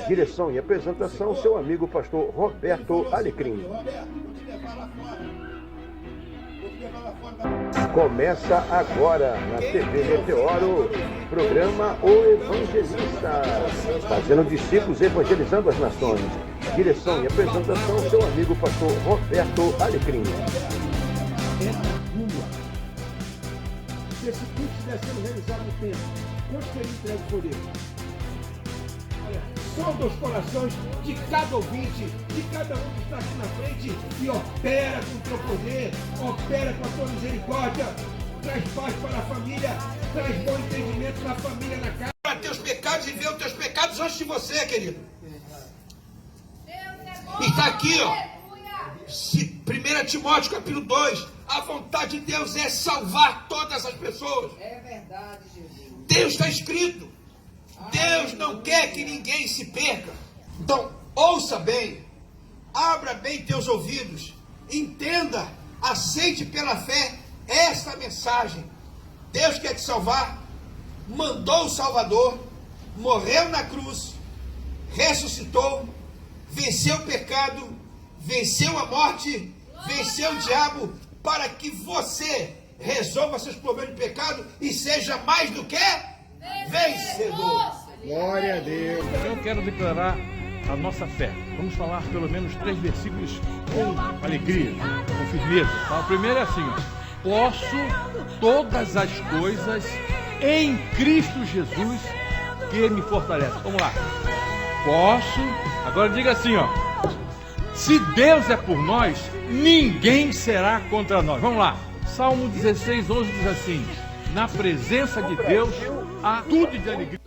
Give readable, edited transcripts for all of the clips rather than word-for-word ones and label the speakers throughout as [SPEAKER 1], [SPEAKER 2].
[SPEAKER 1] Direção e apresentação, seu amigo pastor Roberto Alecrim. Começa agora na TV Meteoro, programa O Evangelista, fazendo discípulos evangelizando as nações. Direção e apresentação, seu amigo pastor Roberto Alecrim.
[SPEAKER 2] É na rua. Se esse culto estivesse sendo realizado no templo, quanto seria entregue por ele? Sonda os corações de cada ouvinte, de cada um que está aqui na frente e opera com o teu poder, opera com a tua misericórdia, traz paz para a família, traz bom entendimento na família, na casa. Para teus pecados e ver os teus pecados antes de você, querido. E está aqui, ó. 1 Timóteo capítulo 2, a vontade de Deus é salvar todas as pessoas.
[SPEAKER 3] É verdade, Jesus.
[SPEAKER 2] Deus está escrito. Deus não quer que ninguém se perca. Então, ouça bem, abra bem teus ouvidos, entenda, aceite pela fé esta mensagem. Deus quer te salvar, mandou o Salvador, morreu na cruz, ressuscitou, venceu o pecado, venceu a morte, venceu o diabo, para que você resolva seus problemas de pecado e seja mais do que vencedor.
[SPEAKER 4] Glória a Deus.
[SPEAKER 5] Eu quero declarar a nossa fé. Vamos falar pelo menos 3 versículos com alegria, com firmeza. Tá? O primeiro é assim, ó. Posso todas as coisas em Cristo Jesus que me fortalece. Vamos lá. Posso. Agora diga assim, ó. Se Deus é por nós, ninguém será contra nós. Vamos lá. Salmo 16, 11 diz assim: na presença de Deus há tudo de alegria.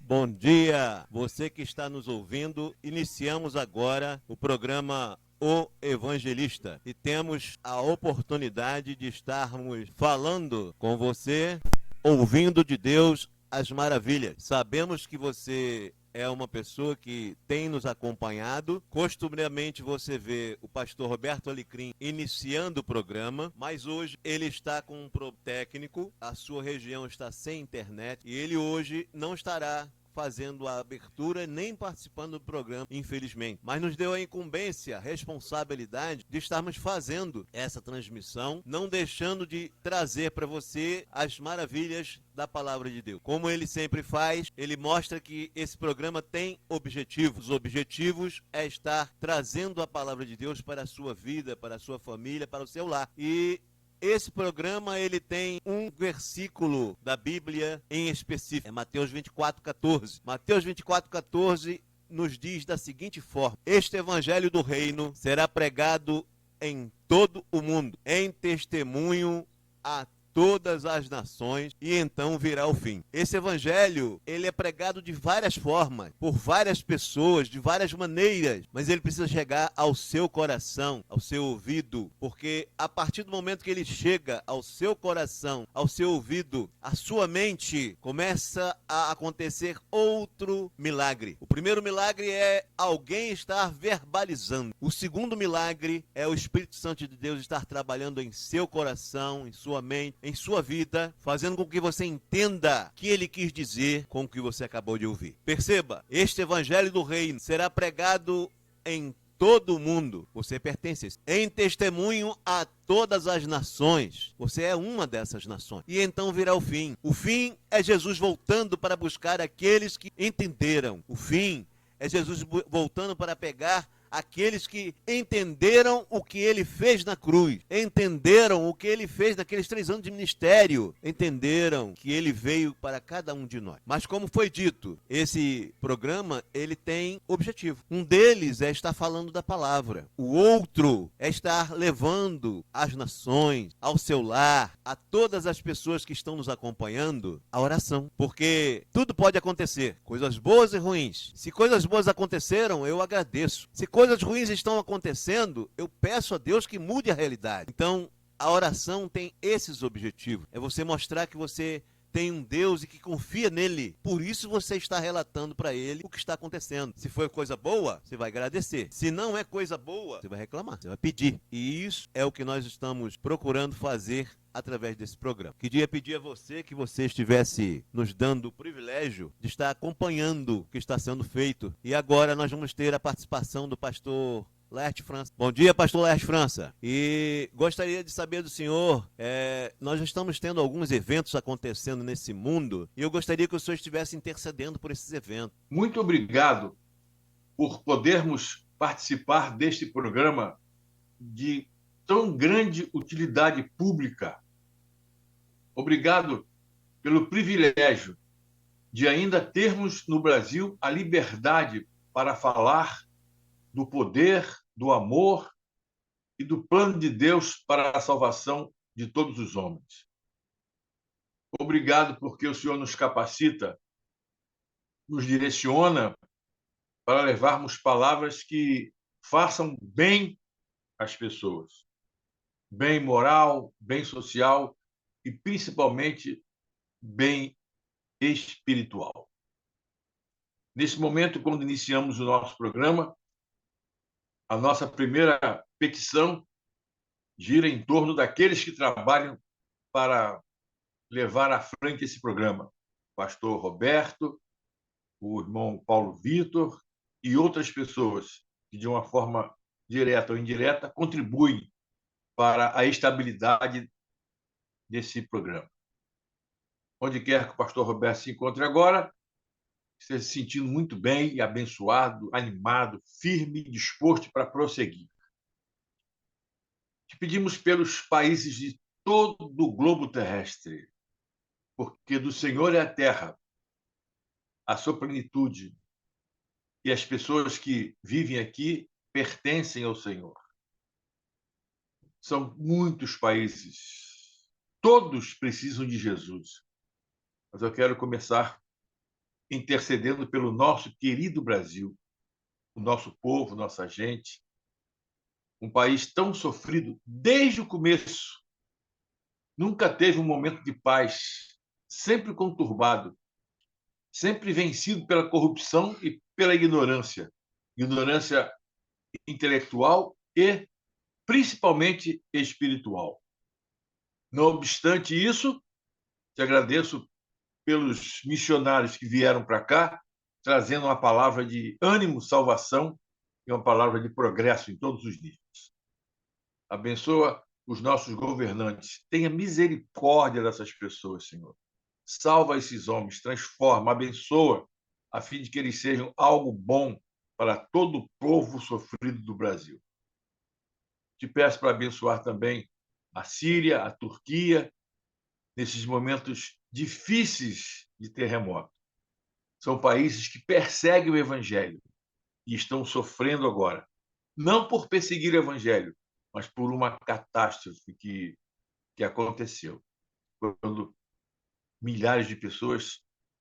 [SPEAKER 6] Bom dia, você que está nos ouvindo. Iniciamos agora o programa O Evangelista e temos a oportunidade de estarmos falando com você, ouvindo de Deus as maravilhas. Sabemos que você é uma pessoa que tem nos acompanhado. Costumeiramente você vê o pastor Roberto Alecrim iniciando o programa, mas hoje ele está com um problema técnico, a sua região está sem internet e ele hoje não estará fazendo a abertura nem participando do programa, infelizmente. Mas nos deu a incumbência, a responsabilidade de estarmos fazendo essa transmissão, não deixando de trazer para você as maravilhas da palavra de Deus. Como ele sempre faz, ele mostra que esse programa tem objetivos. Os objetivos é estar trazendo a palavra de Deus para a sua vida, para a sua família, para o seu lar. E esse programa, ele tem um versículo da Bíblia em específico, é Mateus 24:14. Mateus 24:14 nos diz da seguinte forma: este evangelho do reino será pregado em todo o mundo, em testemunho a todas as nações, e então virá o fim. Esse evangelho, ele é pregado de várias formas, por várias pessoas, de várias maneiras, mas ele precisa chegar ao seu coração, ao seu ouvido, porque a partir do momento que ele chega ao seu coração, ao seu ouvido, a sua mente começa a acontecer outro milagre. O primeiro milagre é alguém estar verbalizando. O segundo milagre é o Espírito Santo de Deus estar trabalhando em seu coração, em sua mente, em sua vida, fazendo com que você entenda o que ele quis dizer com o que você acabou de ouvir. Perceba, este evangelho do reino será pregado em todo o mundo. Você pertence em testemunho a todas as nações. Você é uma dessas nações. E então virá o fim. O fim é Jesus voltando para buscar aqueles que entenderam. O fim é Jesus voltando para pegar aqueles que entenderam o que ele fez na cruz, entenderam o que ele fez naqueles 3 anos de ministério, entenderam que ele veio para cada um de nós. Mas como foi dito, esse programa, ele tem objetivo. Um deles é estar falando da palavra. O outro é estar levando às nações, ao seu lar, a todas as pessoas que estão nos acompanhando, a oração. Porque tudo pode acontecer, coisas boas e ruins. Se coisas boas aconteceram, eu agradeço. Se coisas ruins estão acontecendo, eu peço a Deus que mude a realidade. Então, a oração tem esses objetivos. É você mostrar que você tem um Deus e que confia nele. Por isso você está relatando para ele o que está acontecendo. Se foi coisa boa, você vai agradecer. Se não é coisa boa, você vai reclamar, você vai pedir. E isso é o que nós estamos procurando fazer através desse programa. Queria pedir a você que você estivesse nos dando o privilégio de estar acompanhando o que está sendo feito. E agora nós vamos ter a participação do pastor Laerte França. Bom dia, pastor Laerte França. E gostaria de saber do senhor, nós estamos tendo alguns eventos acontecendo nesse mundo e eu gostaria que o senhor estivesse intercedendo por esses eventos.
[SPEAKER 3] Muito obrigado por podermos participar deste programa de tão grande utilidade pública. Obrigado pelo privilégio de ainda termos no Brasil a liberdade para falar do poder, do amor e do plano de Deus para a salvação de todos os homens. Obrigado porque o Senhor nos capacita, nos direciona para levarmos palavras que façam bem às pessoas. Bem moral, bem social e, principalmente, bem espiritual. Nesse momento, quando iniciamos o nosso programa, a nossa primeira petição gira em torno daqueles que trabalham para levar à frente esse programa. O pastor Roberto, o irmão Paulo Vitor e outras pessoas que, de uma forma direta ou indireta, contribuem para a estabilidade desse programa. Onde quer que o pastor Roberto se encontre agora, esteja se sentindo muito bem e abençoado, animado, firme e disposto para prosseguir. Te pedimos pelos países de todo o globo terrestre, porque do Senhor é a terra, a sua plenitude, e as pessoas que vivem aqui pertencem ao Senhor. São muitos países, todos precisam de Jesus. Mas eu quero começar intercedendo pelo nosso querido Brasil, o nosso povo, nossa gente, um país tão sofrido desde o começo. Nunca teve um momento de paz, sempre conturbado, sempre vencido pela corrupção e pela ignorância. Ignorância intelectual e, principalmente, espiritual. Não obstante isso, te agradeço pelos missionários que vieram para cá, trazendo uma palavra de ânimo, salvação e uma palavra de progresso em todos os níveis. Abençoa os nossos governantes. Tenha misericórdia dessas pessoas, Senhor. Salva esses homens, transforma, abençoa, a fim de que eles sejam algo bom para todo o povo sofrido do Brasil. Te peço para abençoar também a Síria, a Turquia, nesses momentos difíceis de terremoto. São países que perseguem o Evangelho e estão sofrendo agora. Não por perseguir o Evangelho, mas por uma catástrofe que aconteceu, quando milhares de pessoas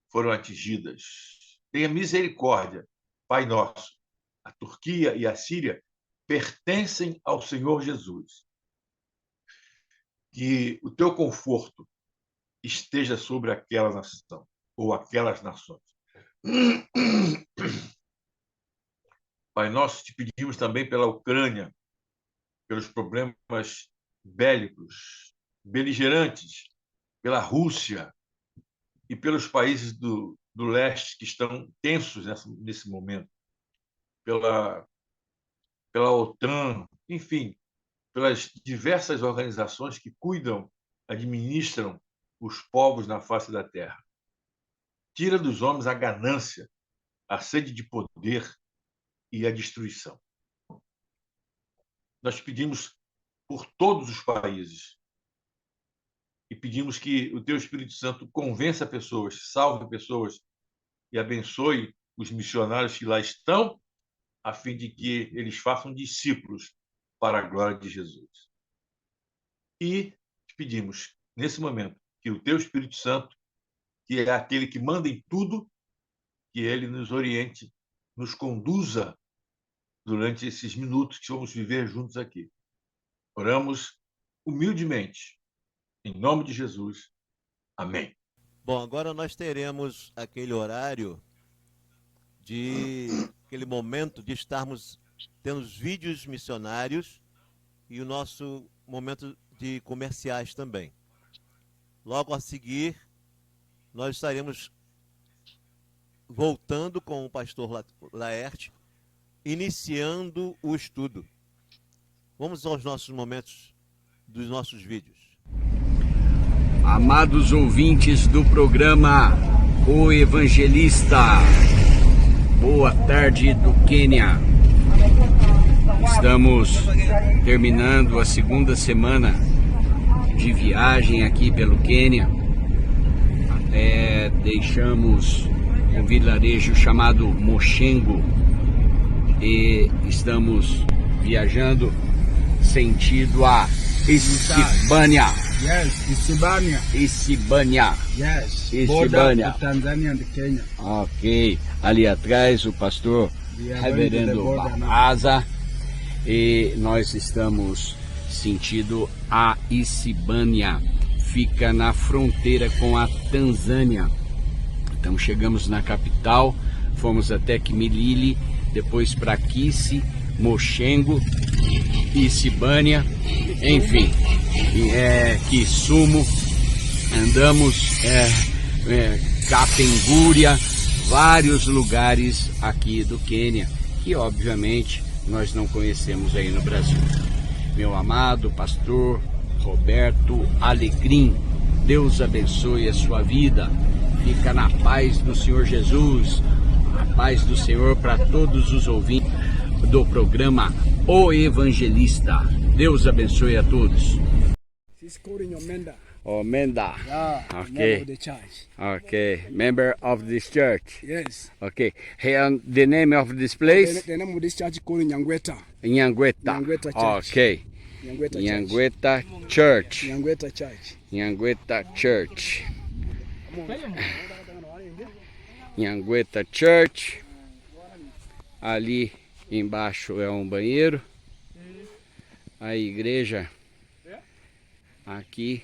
[SPEAKER 3] foram atingidas. Tenha misericórdia, Pai nosso. A Turquia e a Síria pertencem ao Senhor Jesus. Que o teu conforto esteja sobre aquela nação ou aquelas nações. Pai nosso, te pedimos também pela Ucrânia, pelos problemas bélicos, beligerantes, pela Rússia e pelos países do leste que estão tensos nesse momento, pela OTAN, enfim, pelas diversas organizações que cuidam, administram os povos na face da terra. Tira dos homens a ganância, a sede de poder e a destruição. Nós pedimos por todos os países e pedimos que o teu Espírito Santo convença pessoas, salve pessoas e abençoe os missionários que lá estão, a fim de que eles façam discípulos para a glória de Jesus. E te pedimos, nesse momento, que o teu Espírito Santo, que é aquele que manda em tudo, que ele nos oriente, nos conduza durante esses minutos que vamos viver juntos aqui. Oramos humildemente, em nome de Jesus. Amém.
[SPEAKER 6] Bom, agora nós teremos aquele horário aquele momento de estarmos tendo os vídeos missionários e o nosso momento de comerciais também. Logo a seguir, nós estaremos voltando com o pastor Laerte, iniciando o estudo. Vamos aos nossos momentos dos nossos vídeos.
[SPEAKER 4] Amados ouvintes do programa O Evangelista, boa tarde do Quênia. Estamos terminando a segunda semana de viagem aqui pelo Quênia. Deixamos um vilarejo chamado Mochengo e estamos viajando sentido a Isibania.
[SPEAKER 7] Yes, Isibania.
[SPEAKER 4] Isibania.
[SPEAKER 7] Yes,
[SPEAKER 4] Isibania.
[SPEAKER 7] Tanzânia e Quênia.
[SPEAKER 4] Ok, ali atrás o pastor Reverendo Barraza e nós estamos sentido a Isibania, fica na fronteira com a Tanzânia. Então chegamos na capital, fomos até Kimilili, depois para Kisi, Mochengo, Isibania, enfim, Kisumu, andamos Kapenguria, vários lugares aqui do Quênia, que obviamente nós não conhecemos aí no Brasil. Meu amado pastor Roberto Alegrim, Deus abençoe a sua vida, fica na paz do Senhor Jesus, a paz do Senhor para todos os ouvintes do programa O Evangelista. Deus abençoe a todos. Menda.
[SPEAKER 7] Yeah,
[SPEAKER 4] Okay.
[SPEAKER 7] member of the church.
[SPEAKER 4] Okay, member of this church.
[SPEAKER 7] Yes.
[SPEAKER 4] Okay, and the name of this place?
[SPEAKER 7] The name of this church is called Nyangweta.
[SPEAKER 4] Nyangweta.
[SPEAKER 7] Nyangweta Church.
[SPEAKER 4] Okay,
[SPEAKER 7] Nyangweta Church.
[SPEAKER 4] Nyangweta Church.
[SPEAKER 7] Nyangweta Church.
[SPEAKER 4] Nyangweta Church. Nyangweta Church. Ali embaixo é um banheiro. A igreja aqui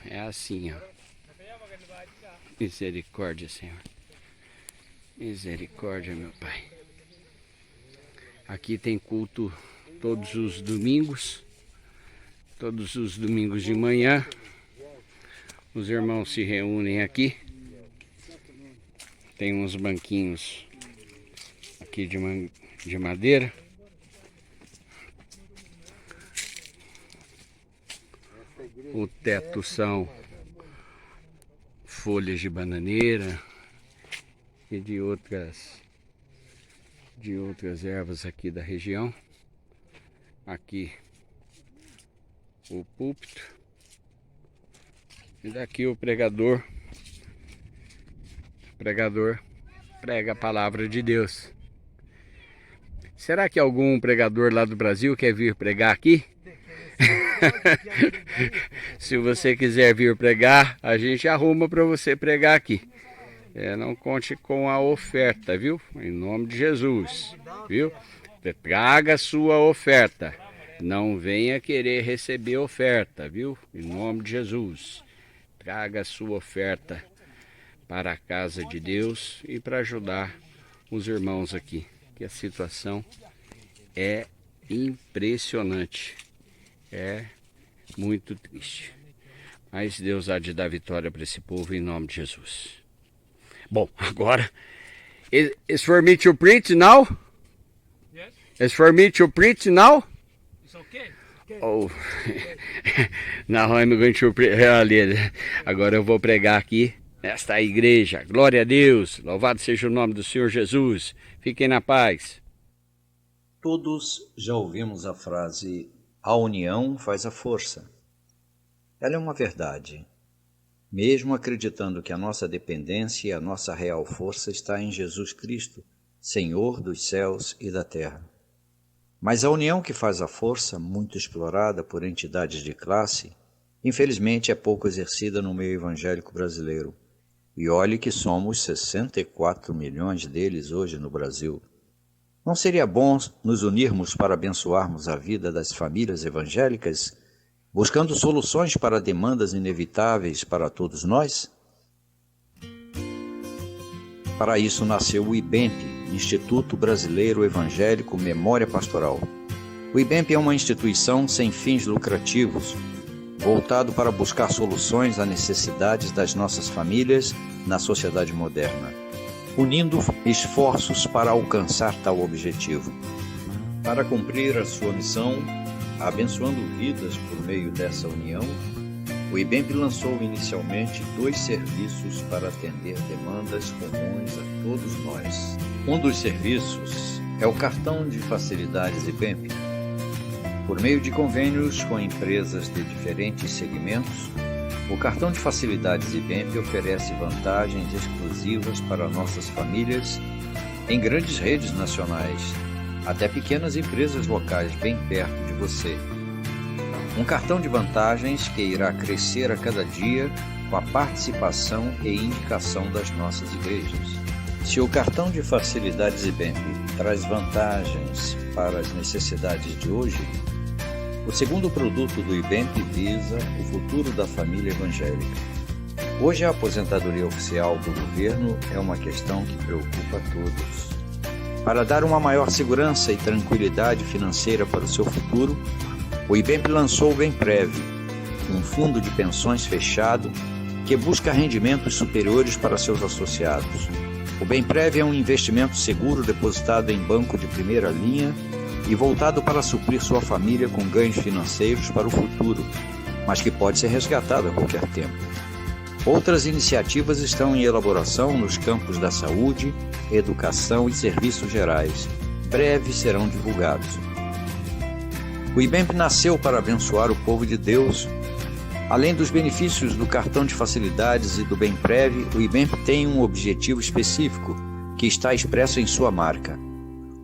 [SPEAKER 4] é assim, ó. Misericórdia, Senhor. Misericórdia, meu Pai. Aqui tem culto todos os domingos. Todos os domingos de manhã. Os irmãos se reúnem aqui. Tem uns banquinhos aqui de madeira. O teto são folhas de bananeira e de outras ervas aqui da região. Aqui o púlpito. E daqui o pregador. O pregador prega a palavra de Deus. Será que algum pregador lá do Brasil quer vir pregar aqui? Se você quiser vir pregar, a gente arruma para você pregar aqui. Não conte com a oferta, viu? Em nome de Jesus, viu? Traga a sua oferta. Não venha querer receber oferta, viu? Em nome de Jesus. Traga a sua oferta para a casa de Deus e para ajudar os irmãos aqui. Que a situação é impressionante. É muito triste. Mas Deus há de dar vitória para esse povo em nome de Jesus. Bom, agora... Is for me to preach now?
[SPEAKER 8] Yes.
[SPEAKER 4] Is for me to preach now?
[SPEAKER 8] It's okay.
[SPEAKER 4] Oh, now I'm going to preach. Agora eu vou pregar aqui nesta igreja. Glória a Deus. Louvado seja o nome do Senhor Jesus. Fiquem na paz.
[SPEAKER 9] Todos já ouvimos a frase: a união faz a força. Ela é uma verdade. Mesmo acreditando que a nossa dependência e a nossa real força está em Jesus Cristo, Senhor dos céus e da terra. Mas a união que faz a força, muito explorada por entidades de classe, infelizmente é pouco exercida no meio evangélico brasileiro. E olhe que somos 64 milhões deles hoje no Brasil. Não seria bom nos unirmos para abençoarmos a vida das famílias evangélicas buscando soluções para demandas inevitáveis para todos nós? Para isso nasceu o IBEMP, Instituto Brasileiro Evangélico Memória Pastoral. O IBEMP é uma instituição sem fins lucrativos, voltado para buscar soluções às necessidades das nossas famílias na sociedade moderna, unindo esforços para alcançar tal objetivo. Para cumprir a sua missão, abençoando vidas por meio dessa união, o IBEMP lançou inicialmente 2 serviços para atender demandas comuns a todos nós. Um dos serviços é o cartão de facilidades IBEMP. Por meio de convênios com empresas de diferentes segmentos, o cartão de facilidades IBEMP oferece vantagens exclusivas para nossas famílias em grandes redes nacionais, até pequenas empresas locais bem perto de você. Um cartão de vantagens que irá crescer a cada dia com a participação e indicação das nossas igrejas. Se o cartão de facilidades IBEMP traz vantagens para as necessidades de hoje, o segundo produto do IBEMP visa o futuro da família evangélica. Hoje a aposentadoria oficial do governo é uma questão que preocupa a todos. Para dar uma maior segurança e tranquilidade financeira para o seu futuro, o IBEMP lançou o Bemprev, um fundo de pensões fechado que busca rendimentos superiores para seus associados. O Bemprev é um investimento seguro depositado em banco de primeira linha e voltado para suprir sua família com ganhos financeiros para o futuro, mas que pode ser resgatado a qualquer tempo. Outras iniciativas estão em elaboração nos campos da saúde, educação e serviços gerais. Breve serão divulgados. O IBEMP nasceu para abençoar o povo de Deus. Além dos benefícios do cartão de facilidades e do Bemprev, o IBEMP tem um objetivo específico que está expresso em sua marca.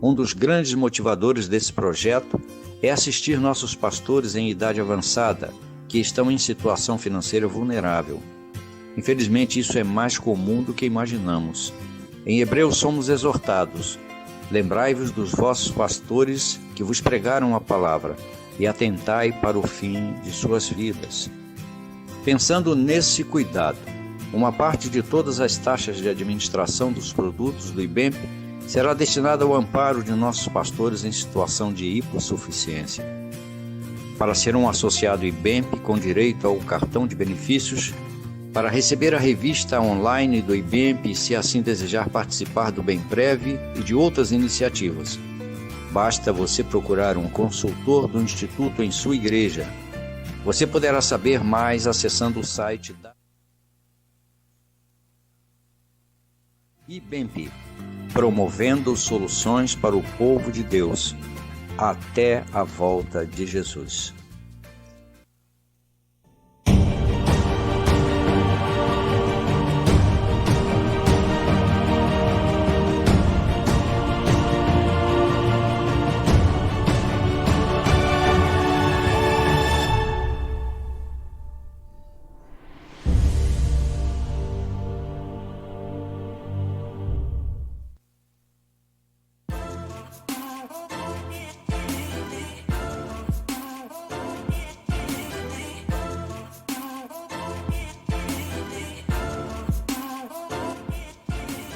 [SPEAKER 9] Um dos grandes motivadores desse projeto é assistir nossos pastores em idade avançada, que estão em situação financeira vulnerável. Infelizmente, isso é mais comum do que imaginamos. Em Hebreus somos exortados: lembrai-vos dos vossos pastores que vos pregaram a palavra e atentai para o fim de suas vidas. Pensando nesse cuidado, uma parte de todas as taxas de administração dos produtos do IBEMP será destinada ao amparo de nossos pastores em situação de hipossuficiência. Para ser um associado IBEMP com direito ao cartão de benefícios, para receber a revista online do IBEMP e, se assim desejar, participar do Bemprev e de outras iniciativas, basta você procurar um consultor do Instituto em sua igreja. Você poderá saber mais acessando o site da IBEMP, promovendo soluções para o povo de Deus, até a volta de Jesus.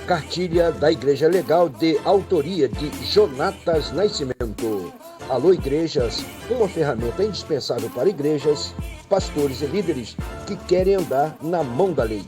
[SPEAKER 1] Cartilha da Igreja Legal de autoria de Jonatas Nascimento. Alô, igrejas, uma ferramenta indispensável para igrejas, pastores e líderes que querem andar na mão da lei.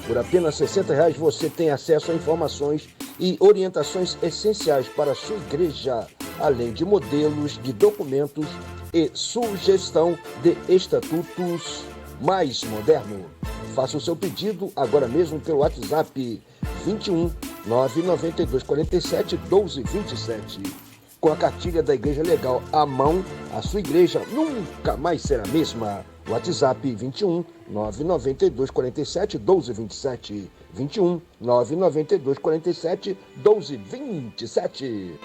[SPEAKER 1] Por apenas R$ 60 você tem acesso a informações e orientações essenciais para a sua igreja, além de modelos de documentos e sugestão de estatutos mais moderno. Faça o seu pedido agora mesmo pelo WhatsApp 21 992 47 12 27. Com a cartilha da Igreja Legal à mão, a sua igreja nunca mais será a mesma. WhatsApp 21 992 47 12 27. 21 992 47 12 27.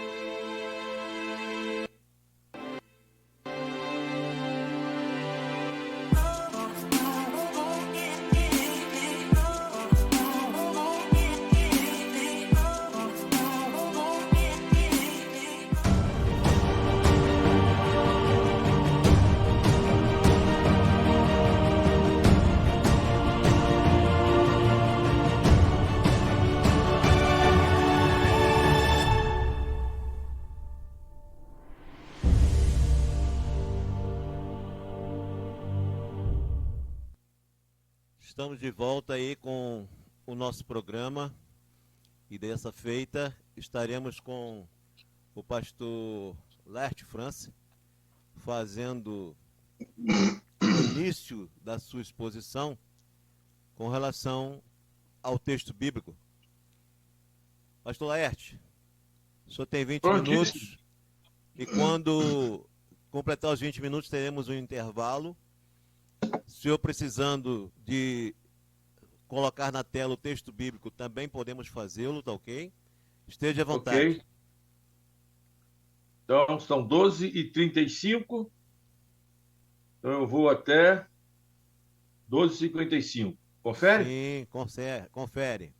[SPEAKER 6] Estamos de volta aí com o nosso programa e dessa feita estaremos com o pastor Laerte France fazendo o início da sua exposição com relação ao texto bíblico. Pastor Laerte, o senhor tem 20 minutos e quando completar os 20 minutos teremos um intervalo. O senhor precisando de colocar na tela o texto bíblico, também podemos fazê-lo, tá ok? Esteja à vontade.
[SPEAKER 3] Ok. Então, são 12h35. Então, eu vou até 12h55. Confere?
[SPEAKER 6] Sim, confere.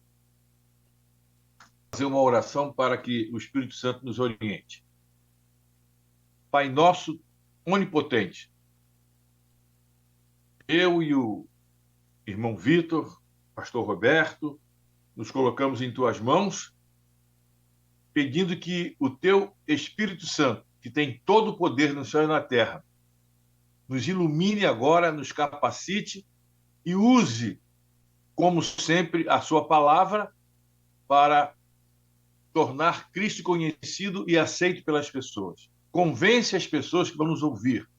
[SPEAKER 3] Fazer uma oração para que o Espírito Santo nos oriente. Pai nosso, onipotente, eu e o irmão Vitor, pastor Roberto, nos colocamos em tuas mãos, pedindo que o teu Espírito Santo, que tem todo o poder no céu e na terra, nos ilumine agora, nos capacite e use, como sempre, a sua palavra para tornar Cristo conhecido e aceito pelas pessoas. Convence as pessoas que vão nos ouvir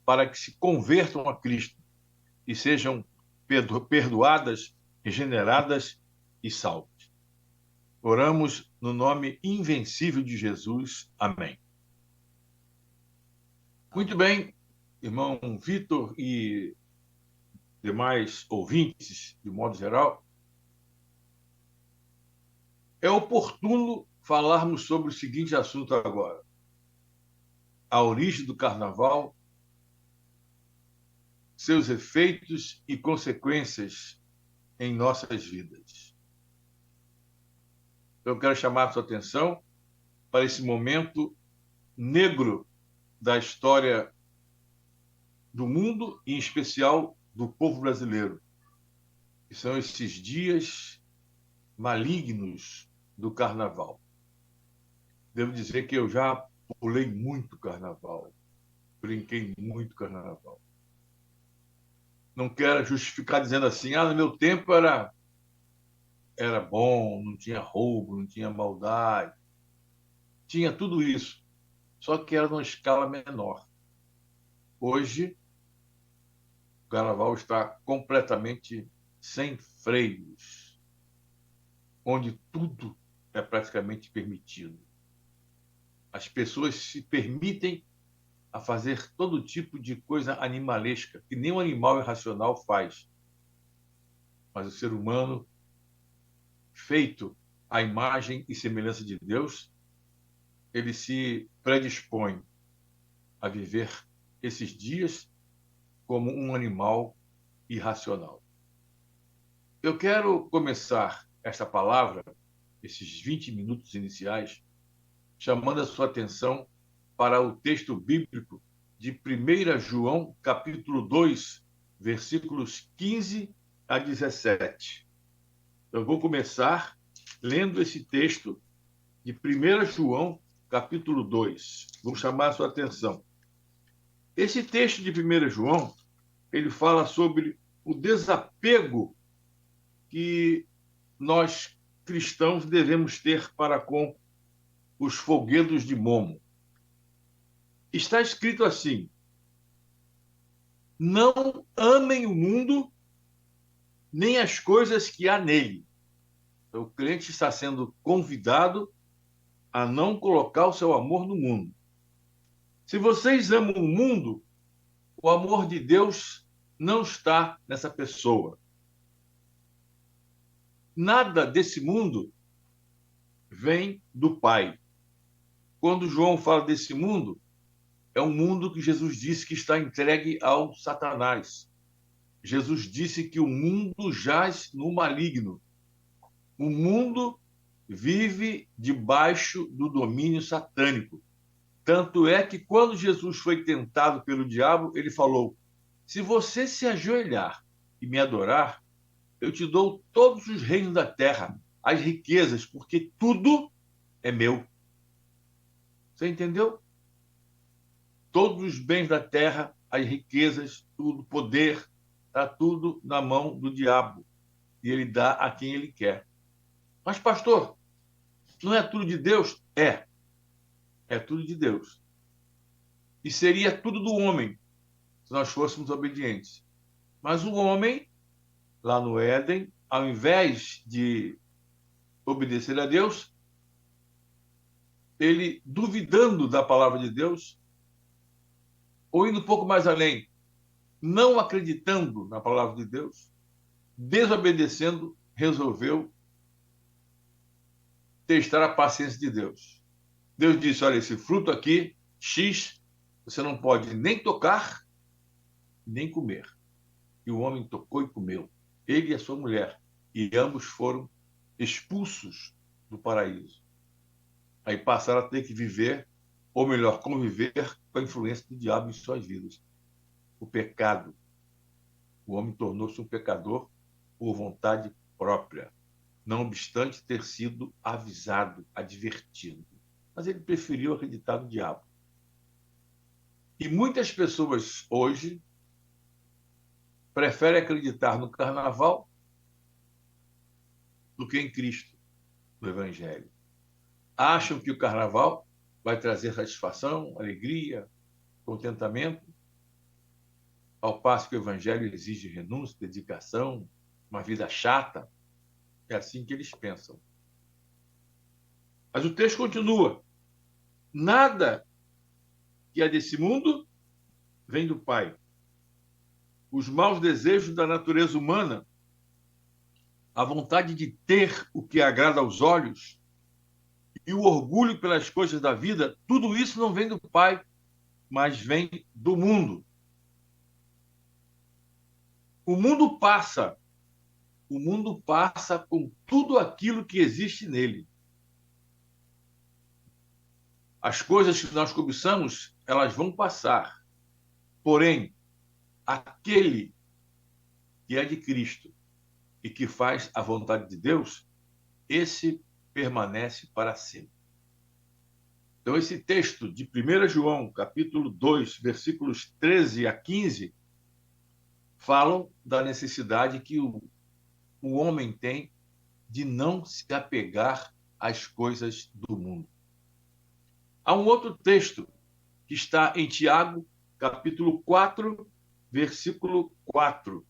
[SPEAKER 3] para que se convertam a Cristo e sejam perdoadas, regeneradas e salvas. Oramos no nome invencível de Jesus. Amém. Muito bem, irmão Vitor e demais ouvintes, de modo geral, é oportuno falarmos sobre o seguinte assunto agora: a origem do carnaval, seus efeitos e consequências em nossas vidas. Eu quero chamar a sua atenção para esse momento negro da história do mundo e, em especial, do povo brasileiro, que são esses dias malignos do carnaval. Devo dizer que eu já pulei muito carnaval, brinquei muito carnaval. Não quero justificar dizendo assim, no meu tempo era bom, não tinha roubo, não tinha maldade. Tinha tudo isso, só que era numa escala menor. Hoje, o carnaval está completamente sem freios, onde tudo é praticamente permitido. As pessoas se permitem a fazer todo tipo de coisa animalesca, que nenhum animal irracional faz. Mas o ser humano, feito à imagem e semelhança de Deus, ele se predispõe a viver esses dias como um animal irracional. Eu quero começar esta palavra, esses 20 minutos iniciais, chamando a sua atenção para o texto bíblico de 1 João, capítulo 2, versículos 15 a 17. Eu vou começar lendo esse texto de 1 João, capítulo 2. Vou chamar a sua atenção. Esse texto de 1 João, ele fala sobre o desapego que nós cristãos devemos ter para com os folguedos de Momo. Está escrito assim: não amem o mundo, nem as coisas que há nele. Então, o crente está sendo convidado a não colocar o seu amor no mundo. Se vocês amam o mundo, o amor de Deus não está nessa pessoa. Nada desse mundo vem do Pai. Quando João fala desse mundo, é um mundo que Jesus disse que está entregue ao Satanás. Jesus disse que o mundo jaz no maligno. O mundo vive debaixo do domínio satânico. Tanto é que quando Jesus foi tentado pelo diabo, ele falou: se você se ajoelhar e me adorar, eu te dou todos os reinos da terra, as riquezas, porque tudo é meu. Você entendeu? Todos os bens da terra, as riquezas, tudo, poder, está tudo na mão do diabo e ele dá a quem ele quer. Mas, pastor, não é tudo de Deus? É tudo de Deus. E seria tudo do homem se nós fôssemos obedientes. Mas o homem, lá no Éden, ao invés de obedecer a Deus, ele, duvidando da palavra de Deus, ou indo um pouco mais além, não acreditando na palavra de Deus, desobedecendo, resolveu testar a paciência de Deus. Deus disse, olha, esse fruto aqui, X, você não pode nem tocar, nem comer. E o homem tocou e comeu, ele e a sua mulher, e ambos foram expulsos do paraíso. Aí passaram a ter que viver, ou melhor, conviver com a influência do diabo em suas vidas. O pecado. O homem tornou-se um pecador por vontade própria, não obstante ter sido avisado, advertido. Mas ele preferiu acreditar no diabo. E muitas pessoas hoje preferem acreditar no carnaval do que em Cristo, no Evangelho. Acham que o carnaval vai trazer satisfação, alegria, contentamento, ao passo que o Evangelho exige renúncia, dedicação, uma vida chata. É assim que eles pensam. Mas o texto continua. Nada que é desse mundo vem do Pai. Os maus desejos da natureza humana, a vontade de ter o que agrada aos olhos e o orgulho pelas coisas da vida, tudo isso não vem do Pai, mas vem do mundo. O mundo passa com tudo aquilo que existe nele. As coisas que nós cobiçamos, elas vão passar. Porém, aquele que é de Cristo e que faz a vontade de Deus, esse permanece para sempre. Então, esse texto de 1 João, capítulo 2, versículos 13 a 15, falam da necessidade que o homem tem de não se apegar às coisas do mundo. Há um outro texto que está em Tiago, capítulo 4, versículo 4.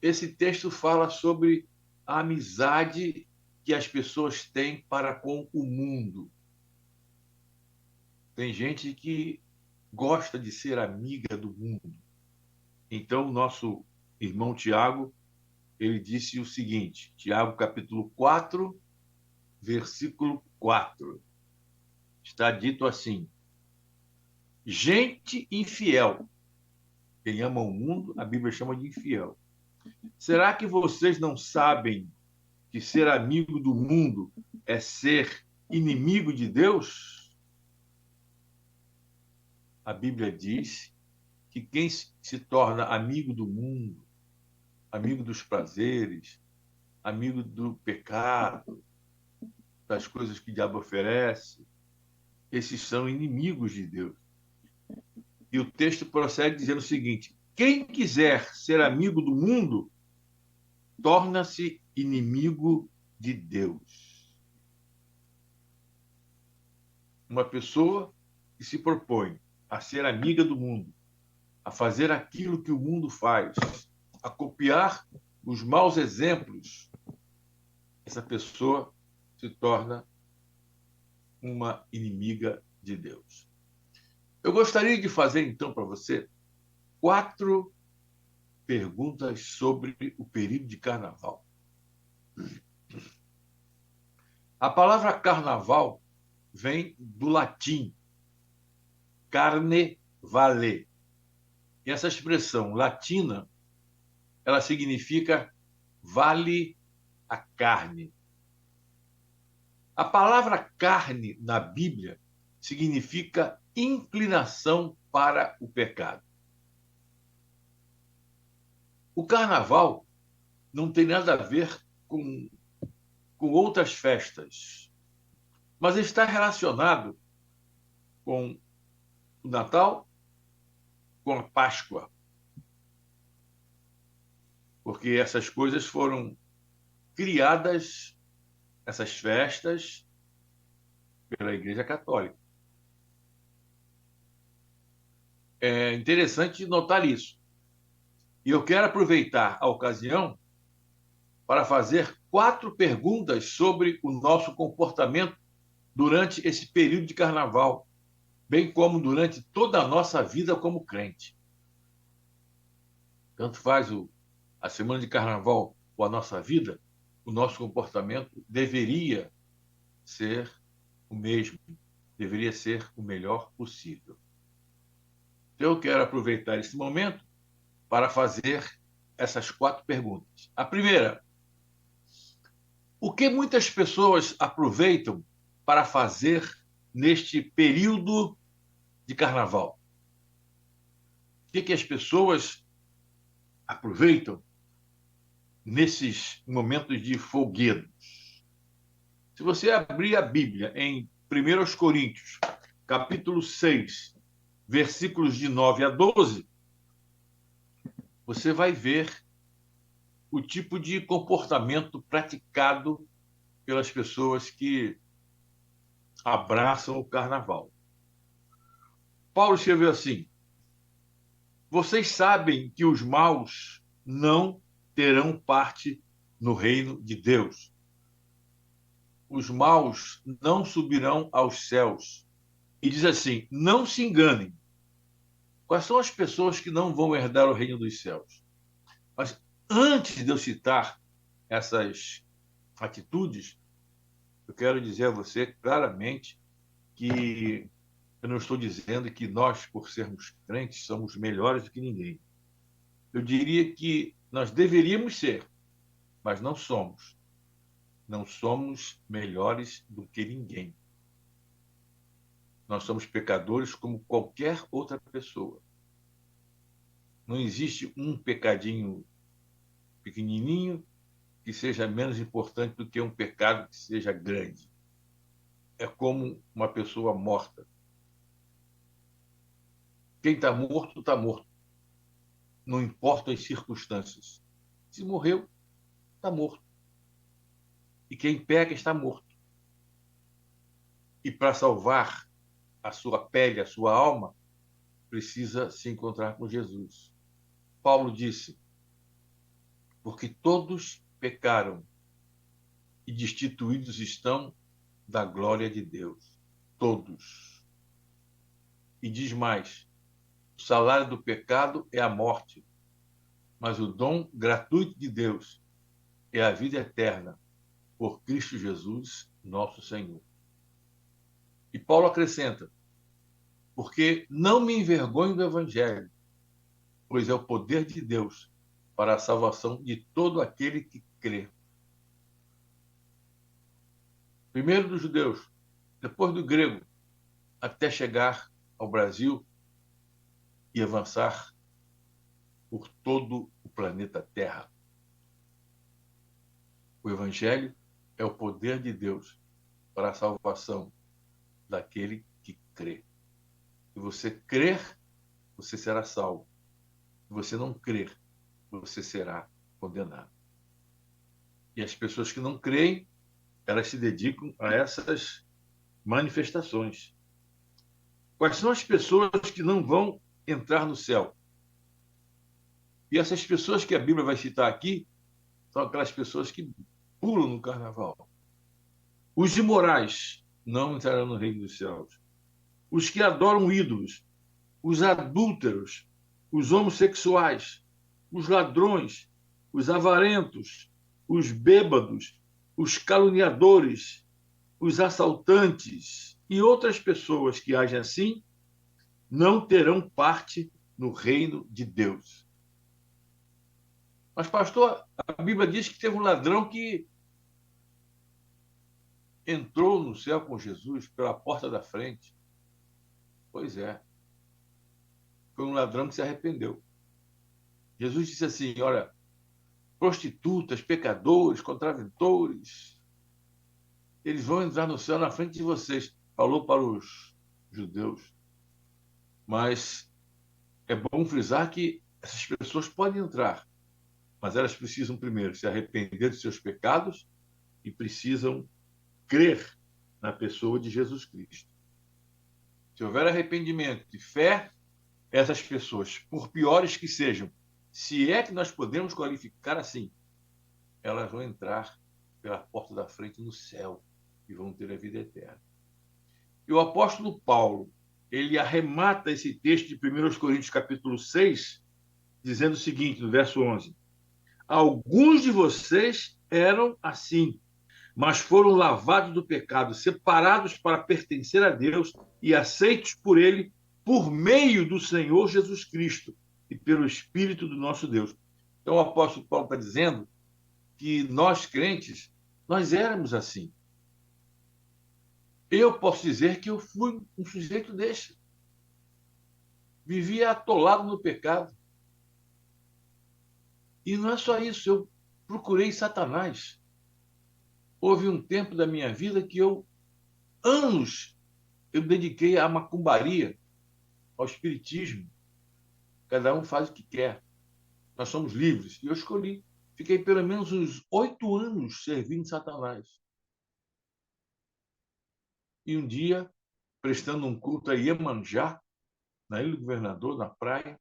[SPEAKER 3] Esse texto fala sobre a amizade que as pessoas têm para com o mundo. Tem gente que gosta de ser amiga do mundo. Então, o nosso irmão Tiago, ele disse o seguinte, Tiago, capítulo 4, versículo 4. Está dito assim: gente infiel. Quem ama o mundo, a Bíblia chama de infiel. Será que vocês não sabem que ser amigo do mundo é ser inimigo de Deus? A Bíblia diz que quem se torna amigo do mundo, amigo dos prazeres, amigo do pecado, das coisas que o diabo oferece, esses são inimigos de Deus. E o texto prossegue dizendo o seguinte: quem quiser ser amigo do mundo, torna-se inimigo de Deus. Uma pessoa que se propõe a ser amiga do mundo, a fazer aquilo que o mundo faz, a copiar os maus exemplos, essa pessoa se torna uma inimiga de Deus. Eu gostaria de fazer, então, para você 4 perguntas sobre o período de carnaval. A palavra carnaval vem do latim carne vale. E essa expressão latina, ela significa vale a carne. A palavra carne na Bíblia significa inclinação para o pecado. O carnaval não tem nada a ver com outras festas, mas está relacionado com o Natal, com a Páscoa. porque essas coisas foram criadas, essas festas, pela Igreja Católica. É interessante notar isso. E eu quero aproveitar a ocasião para fazer 4 perguntas sobre o nosso comportamento durante esse período de carnaval, bem como durante toda a nossa vida como crente. Tanto faz a semana de carnaval ou a nossa vida, o nosso comportamento deveria ser o mesmo, deveria ser o melhor possível. Então, eu quero aproveitar esse momento para fazer essas 4 perguntas. A primeira: o que muitas pessoas aproveitam para fazer neste período de carnaval? O que as pessoas aproveitam nesses momentos de folguedos? Se você abrir a Bíblia em 1 Coríntios, capítulo 6, versículos de 9 a 12, você vai ver o tipo de comportamento praticado pelas pessoas que abraçam o carnaval. Paulo escreveu assim: vocês sabem que os maus não terão parte no reino de Deus. Os maus não subirão aos céus. E diz assim: não se enganem. Quais são as pessoas que não vão herdar o reino dos céus? Mas antes de eu citar essas atitudes, eu quero dizer a você claramente que eu não estou dizendo que nós, por sermos crentes, somos melhores do que ninguém. Eu diria que nós deveríamos ser, mas não somos. Não somos melhores do que ninguém. Nós somos pecadores como qualquer outra pessoa. Não existe um pecadinho pequenininho que seja menos importante do que um pecado que seja grande. É como uma pessoa morta. Quem está morto, está morto. Não importa as circunstâncias. Se morreu, está morto. E quem peca está morto. E para salvar a sua pele, a sua alma, precisa se encontrar com Jesus. Paulo disse: porque todos pecaram e destituídos estão da glória de Deus. Todos. E diz mais: o salário do pecado é a morte, mas o dom gratuito de Deus é a vida eterna por Cristo Jesus, nosso Senhor. E Paulo acrescenta: porque não me envergonho do Evangelho, pois é o poder de Deus para a salvação de todo aquele que crê. Primeiro dos judeus, depois do grego, até chegar ao Brasil e avançar por todo o planeta Terra. O Evangelho é o poder de Deus para a salvação daquele que crê. Se você crer, você será salvo. Se você não crer, você será condenado. E as pessoas que não creem, elas se dedicam a essas manifestações. Quais são as pessoas que não vão entrar no céu? E essas pessoas que a Bíblia vai citar aqui são aquelas pessoas que pulam no carnaval. Os imorais não entrarão no reino dos céus. Os que adoram ídolos, os adúlteros, os homossexuais, os ladrões, os avarentos, os bêbados, os caluniadores, os assaltantes e outras pessoas que agem assim não terão parte no reino de Deus. Mas, pastor, a Bíblia diz que teve um ladrão que entrou no céu com Jesus pela porta da frente. Pois é. Foi um ladrão que se arrependeu. Jesus disse assim: olha, prostitutas, pecadores, contraventores, eles vão entrar no céu na frente de vocês. Falou para os judeus. Mas é bom frisar que essas pessoas podem entrar, Mas elas precisam primeiro se arrepender de seus pecados e precisam crer na pessoa de Jesus Cristo. Se houver arrependimento e fé, essas pessoas, por piores que sejam, se é que nós podemos qualificar assim, elas vão entrar pela porta da frente no céu e vão ter a vida eterna. E o apóstolo Paulo, ele arremata esse texto de 1 Coríntios capítulo 6, dizendo o seguinte, no verso 11: alguns de vocês eram assim, mas foram lavados do pecado, separados para pertencer a Deus e aceitos por Ele por meio do Senhor Jesus Cristo e pelo Espírito do nosso Deus. Então o apóstolo Paulo está dizendo que nós crentes, nós éramos assim. Eu posso dizer que eu fui um sujeito desse. Vivia atolado no pecado. E não é só isso, eu procurei Satanás. Houve um tempo da minha vida que anos, eu dediquei à macumbaria, ao espiritismo. Cada um faz o que quer. Nós somos livres. E eu escolhi. Fiquei pelo menos uns 8 anos servindo Satanás. E um dia, prestando um culto a Iemanjá, na Ilha do Governador, na praia,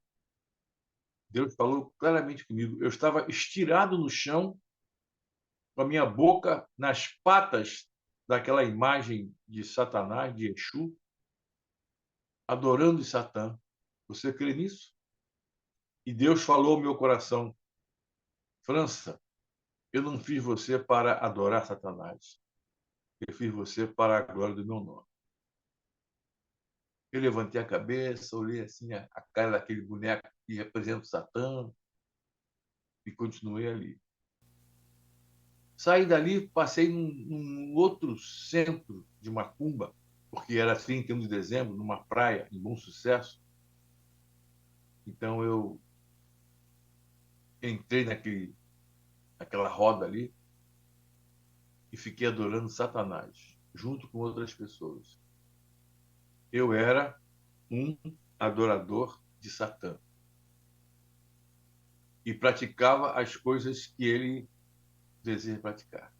[SPEAKER 3] Deus falou claramente comigo. Eu estava estirado no chão, com a minha boca nas patas daquela imagem de Satanás, de Exu, adorando Satã. Você crê nisso? E Deus falou ao meu coração: França, eu não fiz você para adorar Satanás. Eu fiz você para a glória do meu nome. Eu levantei a cabeça, olhei assim a cara daquele boneco que representa o Satã e continuei ali. Saí dali, passei num outro centro de macumba, porque era 31 de dezembro, numa praia em Bom Sucesso. Então eu entrei naquela roda ali e fiquei adorando Satanás, junto com outras pessoas. Eu era um adorador de Satã e praticava as coisas que ele deseja praticar.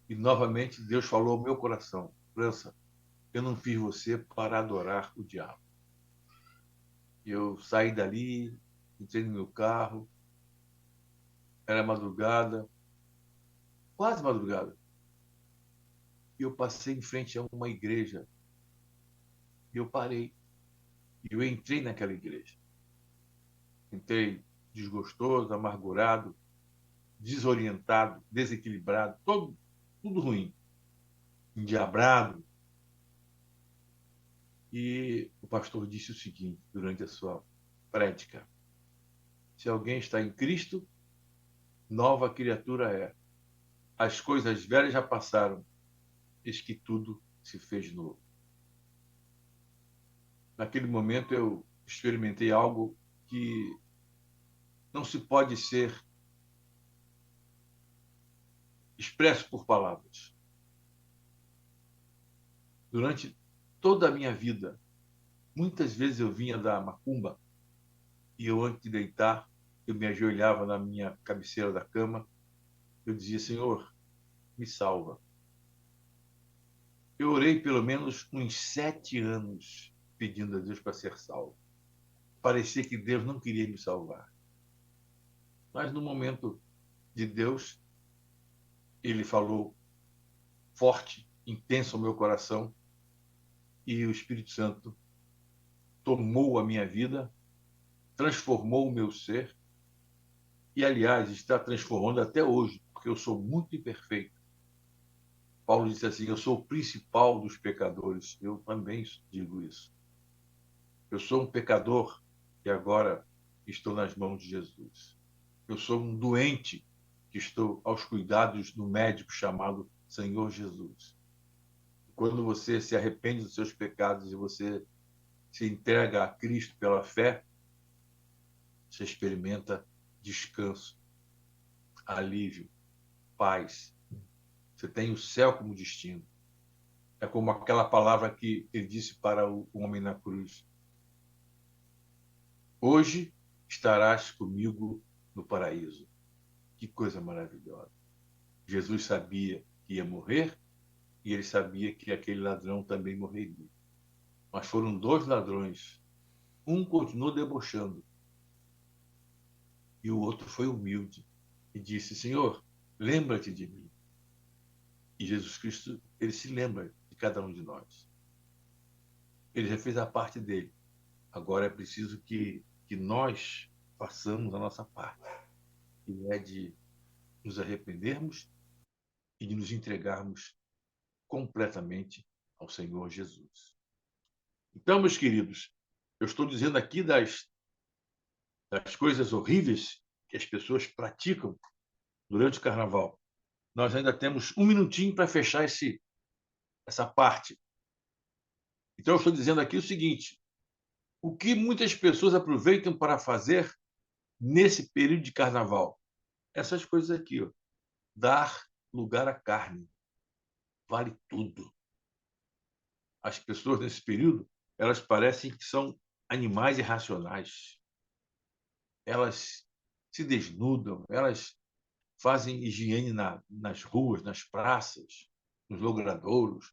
[SPEAKER 3] E novamente Deus falou ao meu coração: França, eu não fiz você para adorar o diabo. Eu saí dali, entrei no meu carro, era madrugada, quase madrugada, e eu passei em frente a uma igreja. E eu parei. E eu entrei naquela igreja. Entrei desgostoso, amargurado, desorientado, desequilibrado, tudo ruim, endiabrado. E o pastor disse o seguinte durante a sua prédica: se alguém está em Cristo, nova criatura é. As coisas velhas já passaram, eis que tudo se fez novo. Naquele momento eu experimentei algo que não se pode ser expresso por palavras. Durante toda a minha vida, muitas vezes eu vinha da macumba e eu, antes de deitar, eu me ajoelhava na minha cabeceira da cama, eu dizia: Senhor, me salva. Eu orei pelo menos uns 7 anos pedindo a Deus para ser salvo. Parecia que Deus não queria me salvar. Mas no momento de Deus, Ele falou forte, intenso ao meu coração, e o Espírito Santo tomou a minha vida, transformou o meu ser, e, aliás, está transformando até hoje, porque eu sou muito imperfeito. Paulo disse assim: eu sou o principal dos pecadores. Eu também digo isso. Eu sou um pecador e agora estou nas mãos de Jesus. Eu sou um doente que estou aos cuidados do médico chamado Senhor Jesus. Quando você se arrepende dos seus pecados e você se entrega a Cristo pela fé, você experimenta descanso, alívio, paz. Você tem o céu como destino. É como aquela palavra que ele disse para o homem na cruz: hoje estarás comigo no paraíso. Que coisa maravilhosa. Jesus sabia que ia morrer e ele sabia que aquele ladrão também morreria. Mas foram dois ladrões. Um continuou debochando e o outro foi humilde e disse: Senhor, lembra-te de mim. E Jesus Cristo, ele se lembra de cada um de nós. Ele já fez a parte dele. Agora é preciso que nós façamos a nossa parte, que é de nos arrependermos e de nos entregarmos completamente ao Senhor Jesus. Então, meus queridos, eu estou dizendo aqui das coisas horríveis que as pessoas praticam durante o carnaval. Nós ainda temos um minutinho para fechar essa parte. Então, eu estou dizendo aqui o seguinte: o que muitas pessoas aproveitam para fazer nesse período de carnaval? Essas coisas aqui, ó. Dar lugar à carne. Vale tudo. As pessoas nesse período, elas parecem que são animais irracionais. Elas se desnudam, elas fazem higiene nas ruas, nas praças, nos logradouros,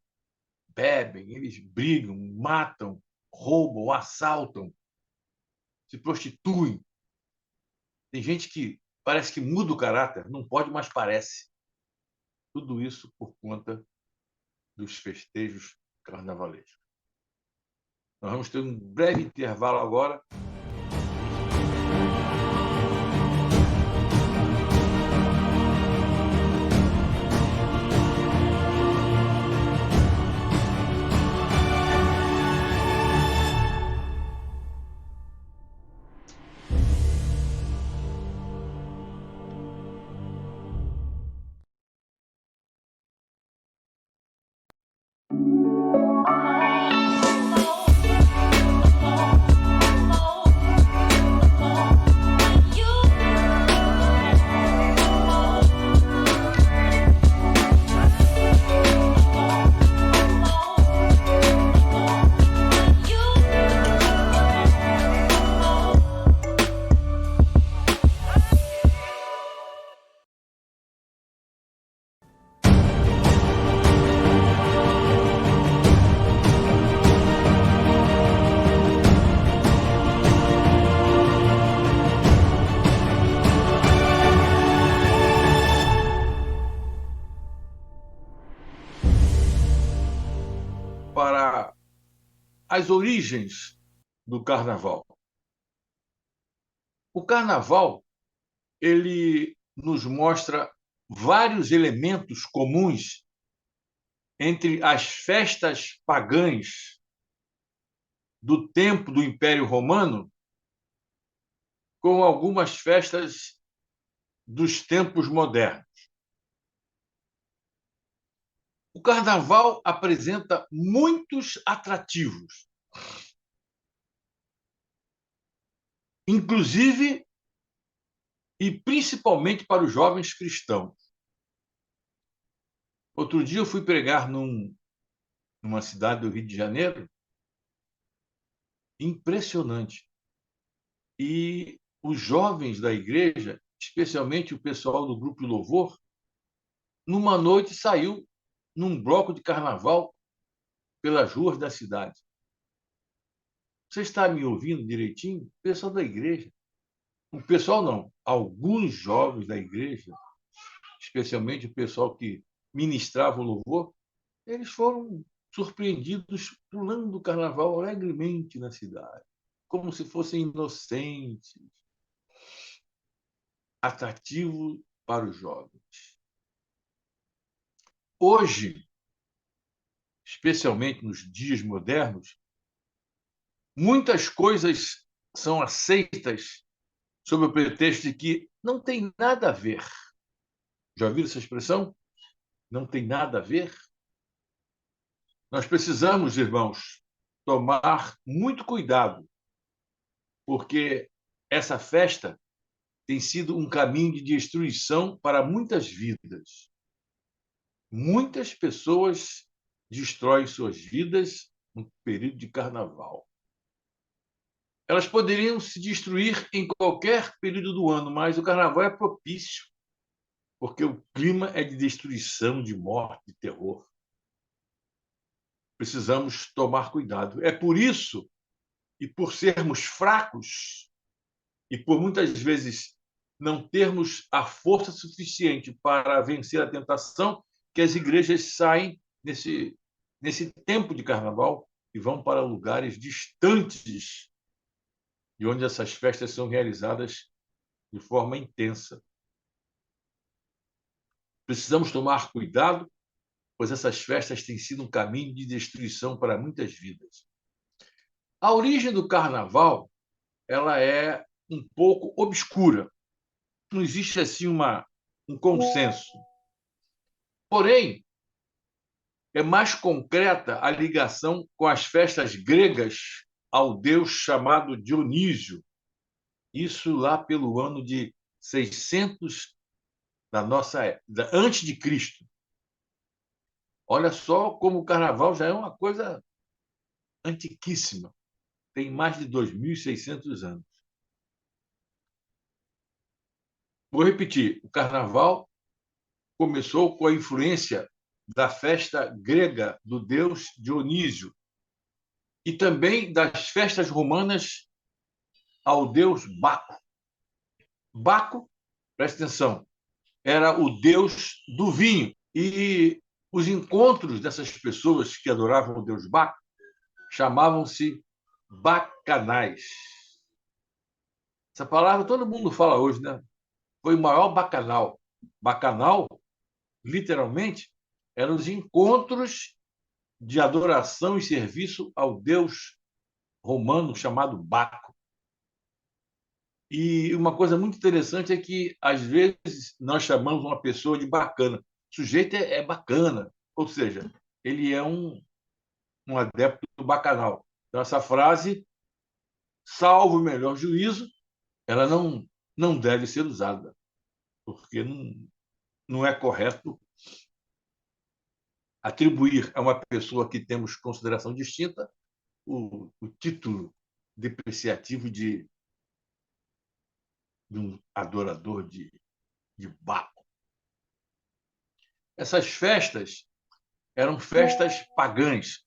[SPEAKER 3] bebem, eles brigam, matam, roubam, assaltam, se prostituem. Tem gente que parece que muda o caráter, não pode, mas parece. Tudo isso por conta dos festejos carnavalescos. Nós vamos ter um breve intervalo agora. Para as origens do carnaval. O carnaval, ele nos mostra vários elementos comuns entre as festas pagãs do tempo do Império Romano com algumas festas dos tempos modernos. O carnaval apresenta muitos atrativos, inclusive e principalmente para os jovens cristãos. Outro dia eu fui pregar numa cidade do Rio de Janeiro, impressionante. E os jovens da igreja, especialmente o pessoal do grupo Louvor, numa noite saiu num bloco de carnaval pelas ruas da cidade. Você está me ouvindo direitinho? O pessoal da igreja. O pessoal não, alguns jovens da igreja, especialmente o pessoal que ministrava o louvor, eles foram surpreendidos pulando o carnaval alegremente na cidade, como se fossem inocentes, atrativo para os jovens. Hoje, especialmente nos dias modernos, muitas coisas são aceitas sob o pretexto de que não tem nada a ver. Já ouviram essa expressão? Não tem nada a ver? Nós precisamos, irmãos, tomar muito cuidado, porque essa festa tem sido um caminho de destruição para muitas vidas. Muitas pessoas destroem suas vidas no período de carnaval. Elas poderiam se destruir em qualquer período do ano, mas o carnaval é propício, porque o clima é de destruição, de morte, de terror. Precisamos tomar cuidado. É por isso, e por sermos fracos, e por muitas vezes não termos a força suficiente para vencer a tentação, que as igrejas saem nesse tempo de carnaval e vão para lugares distantes de onde essas festas são realizadas de forma intensa. Precisamos tomar cuidado, pois essas festas têm sido um caminho de destruição para muitas vidas. A origem do carnaval, ela é um pouco obscura. Não existe assim um consenso. Porém, é mais concreta a ligação com as festas gregas ao deus chamado Dionísio. Isso lá pelo ano de 600 da nossa era, antes de Cristo. Olha só como o carnaval já é uma coisa antiquíssima. Tem mais de 2.600 anos. Vou repetir, o carnaval começou com a influência da festa grega do deus Dionísio e também das festas romanas ao deus Baco. Baco, presta atenção, era o deus do vinho e os encontros dessas pessoas que adoravam o deus Baco chamavam-se bacanais. Essa palavra todo mundo fala hoje, né? Foi o maior bacanal. Bacanal, literalmente, eram os encontros de adoração e serviço ao deus romano chamado Baco. E uma coisa muito interessante é que, às vezes, nós chamamos uma pessoa de bacana. O sujeito é bacana, ou seja, ele é um adepto do bacanal. Então, essa frase, salvo o melhor juízo, ela não deve ser usada, porque não é correto atribuir a uma pessoa que temos consideração distinta o título depreciativo de um adorador de Baco. Essas festas eram festas pagãs,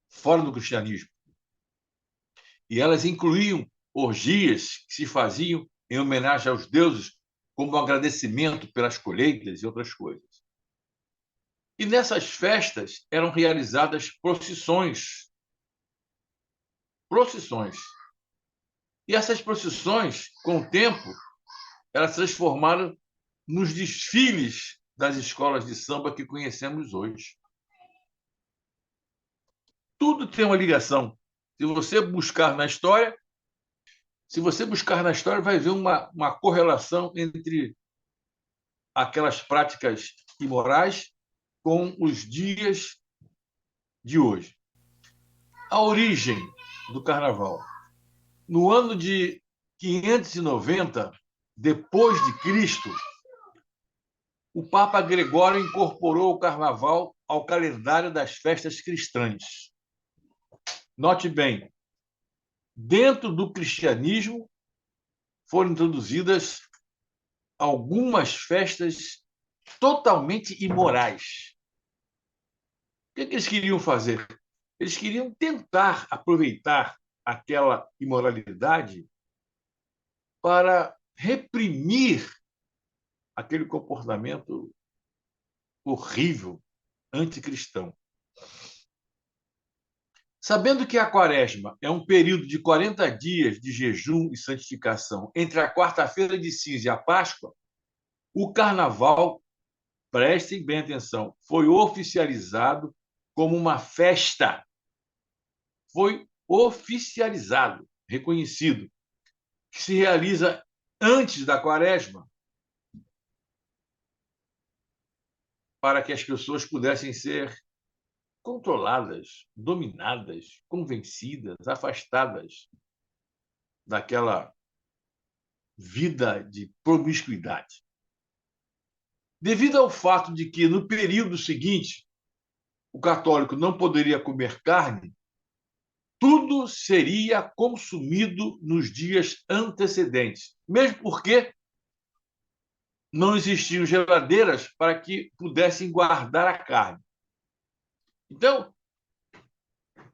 [SPEAKER 3] fora do cristianismo. E elas incluíam orgias que se faziam em homenagem aos deuses, como agradecimento pelas colheitas e outras coisas. E nessas festas eram realizadas procissões. Procissões. E essas procissões, com o tempo, elas se transformaram nos desfiles das escolas de samba que conhecemos hoje. Tudo tem uma ligação. Se você buscar na história, vai ver uma correlação entre aquelas práticas imorais com os dias de hoje. A origem do carnaval. No ano de 590 depois de Cristo, o Papa Gregório incorporou o carnaval ao calendário das festas cristãs. Note bem, dentro do cristianismo foram introduzidas algumas festas totalmente imorais. O que eles queriam fazer? Eles queriam tentar aproveitar aquela imoralidade para reprimir aquele comportamento horrível, anticristão. Sabendo que a Quaresma é um período de 40 dias de jejum e santificação entre a quarta-feira de cinza e a Páscoa, o Carnaval, prestem bem atenção, foi oficializado como uma festa. Foi oficializado, reconhecido, que se realiza antes da Quaresma, para que as pessoas pudessem ser controladas, dominadas, convencidas, afastadas daquela vida de promiscuidade. Devido ao fato de que, no período seguinte, o católico não poderia comer carne, tudo seria consumido nos dias antecedentes, mesmo porque não existiam geladeiras para que pudessem guardar a carne. Então,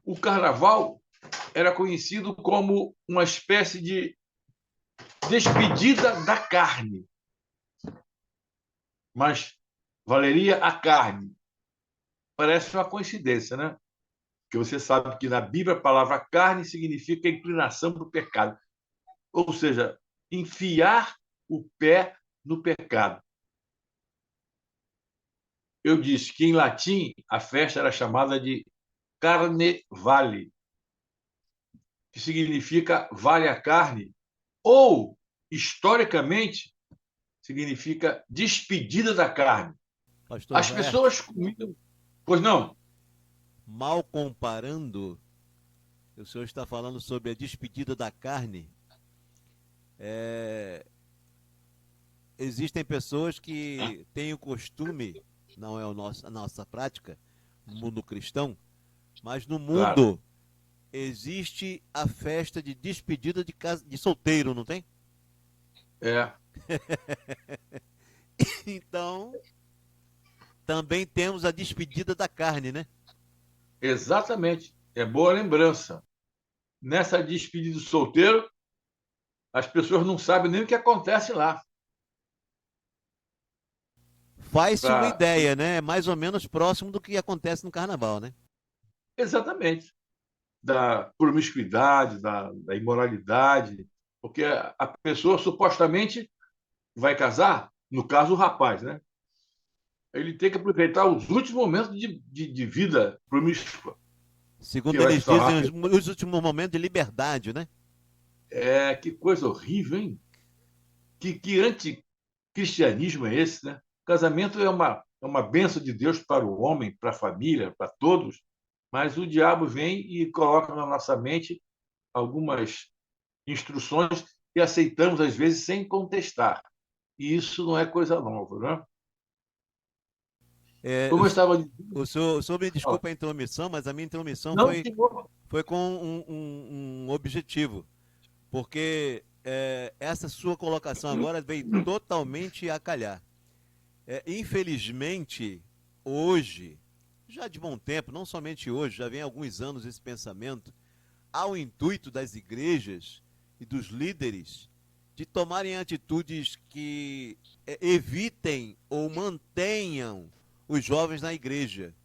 [SPEAKER 3] o carnaval era conhecido como uma espécie de despedida da carne. Mas valeria a carne. Parece uma coincidência, né? Porque você sabe que na Bíblia a palavra carne significa inclinação para o pecado. Ou seja, enfiar o pé no pecado. Eu disse que em latim a festa era chamada de Carnevale, que significa vale a carne, ou, historicamente, significa despedida da carne.
[SPEAKER 6] Pastor
[SPEAKER 3] As
[SPEAKER 6] Roberto,
[SPEAKER 3] pessoas comiam. Pois não?
[SPEAKER 6] mal comparando, o senhor está falando sobre a despedida da carne. Existem pessoas que têm o costume, não é a nossa prática, no mundo cristão, mas no mundo
[SPEAKER 3] Claro.
[SPEAKER 6] existe a festa de despedida de solteiro, não tem?
[SPEAKER 3] É.
[SPEAKER 6] Então, também temos a despedida da carne, né?
[SPEAKER 3] Exatamente. É boa lembrança. Nessa despedida do solteiro, as pessoas não sabem nem o que acontece lá.
[SPEAKER 6] Faz-se uma
[SPEAKER 3] Pra...
[SPEAKER 6] ideia, né? É mais ou menos próximo do que acontece no carnaval, né?
[SPEAKER 3] Exatamente. Da promiscuidade, da imoralidade, porque a pessoa supostamente vai casar, no caso o rapaz, né? Ele tem que aproveitar os últimos momentos de vida promíscua, que
[SPEAKER 6] Segundo
[SPEAKER 3] vai se
[SPEAKER 6] eles dizem,
[SPEAKER 3] tornar.
[SPEAKER 6] os últimos momentos de liberdade, né?
[SPEAKER 3] Que coisa horrível, hein? Que anticristianismo é esse, né? O casamento é uma bênção de Deus para o homem, para a família, para todos, mas o diabo vem e coloca na nossa mente algumas instruções que aceitamos, às vezes, sem contestar. E isso não é coisa nova, né?
[SPEAKER 6] É,
[SPEAKER 3] Como eu estava dizendo...
[SPEAKER 6] o senhor me desculpa a intromissão, mas a minha intromissão
[SPEAKER 3] Não, senhor.
[SPEAKER 6] foi com um objetivo. Porque essa sua colocação agora veio totalmente a calhar. Infelizmente, hoje, já de bom tempo, não somente hoje, já vem há alguns anos esse pensamento, há o intuito das igrejas e dos líderes de tomarem atitudes que evitem ou mantenham os jovens na igreja.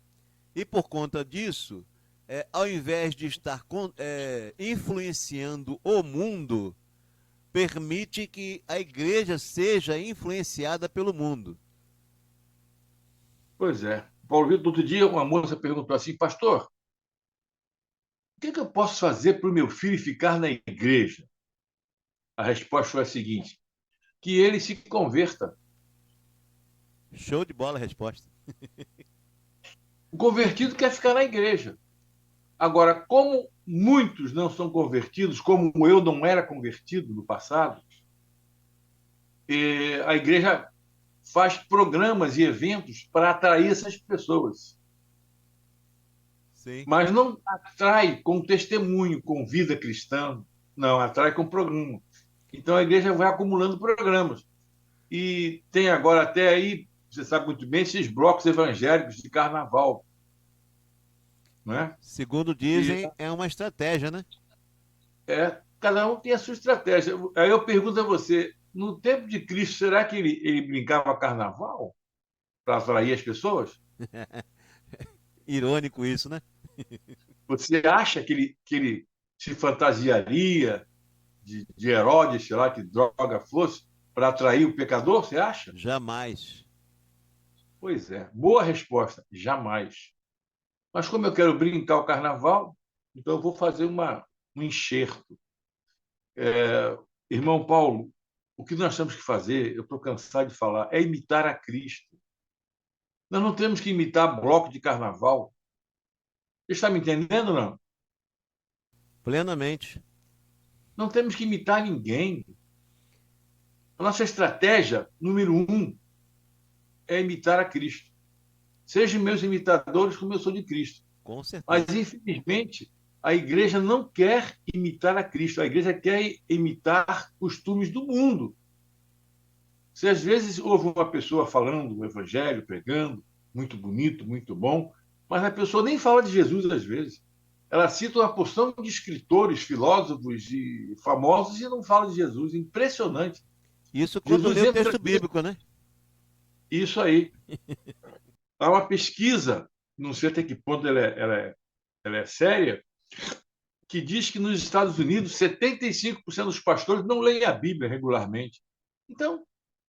[SPEAKER 6] E por conta disso, ao invés de estar influenciando o mundo, permite que a igreja seja influenciada pelo mundo.
[SPEAKER 3] Pois é. Paulo Vitor, outro dia, uma moça perguntou assim, pastor, o que eu posso fazer para o meu filho ficar na igreja? A resposta foi a seguinte, que ele se converta.
[SPEAKER 6] Show de bola a resposta.
[SPEAKER 3] O convertido quer ficar na igreja. Agora, como muitos não são convertidos, como eu não era convertido no passado, a igreja faz programas e eventos para atrair essas pessoas.
[SPEAKER 6] Sim.
[SPEAKER 3] Mas não atrai com testemunho, com vida cristã, não, atrai com programa. Então a igreja vai acumulando programas. E tem agora até aí, você sabe muito bem, esses blocos evangélicos de carnaval. Não é?
[SPEAKER 6] Segundo dizem, é uma estratégia, né?
[SPEAKER 3] Cada um tem a sua estratégia. Aí eu pergunto a você, no tempo de Cristo, será que ele brincava carnaval para atrair as pessoas?
[SPEAKER 6] Irônico isso, né?
[SPEAKER 3] Você acha que ele se fantasiaria de Herodes, sei lá, que droga fosse, para atrair o pecador, você acha?
[SPEAKER 6] Jamais.
[SPEAKER 3] Pois é, boa resposta, jamais. Mas como eu quero brincar o carnaval, então eu vou fazer um enxerto. Irmão Paulo, o que nós temos que fazer, eu estou cansado de falar, é imitar a Cristo. Nós não temos que imitar bloco de carnaval. Você está me entendendo, não?
[SPEAKER 6] Plenamente.
[SPEAKER 3] Não temos que imitar ninguém. A nossa estratégia, número 1, é imitar a Cristo. Sejam meus imitadores como eu sou de Cristo.
[SPEAKER 6] Com certeza.
[SPEAKER 3] Mas, infelizmente, A igreja não quer imitar a Cristo, a igreja quer imitar costumes do mundo. Se às vezes houve uma pessoa falando o evangelho, pregando, muito bonito, muito bom, mas a pessoa nem fala de Jesus às vezes. Ela cita uma porção de escritores, filósofos e famosos e não fala de Jesus. Impressionante.
[SPEAKER 6] Isso quando
[SPEAKER 3] Jesus
[SPEAKER 6] lê o
[SPEAKER 3] entra...
[SPEAKER 6] texto bíblico, né?
[SPEAKER 3] Isso aí. Há uma pesquisa, não sei até que ponto ela é séria, que diz que nos Estados Unidos 75% dos pastores não leem a Bíblia regularmente. Então,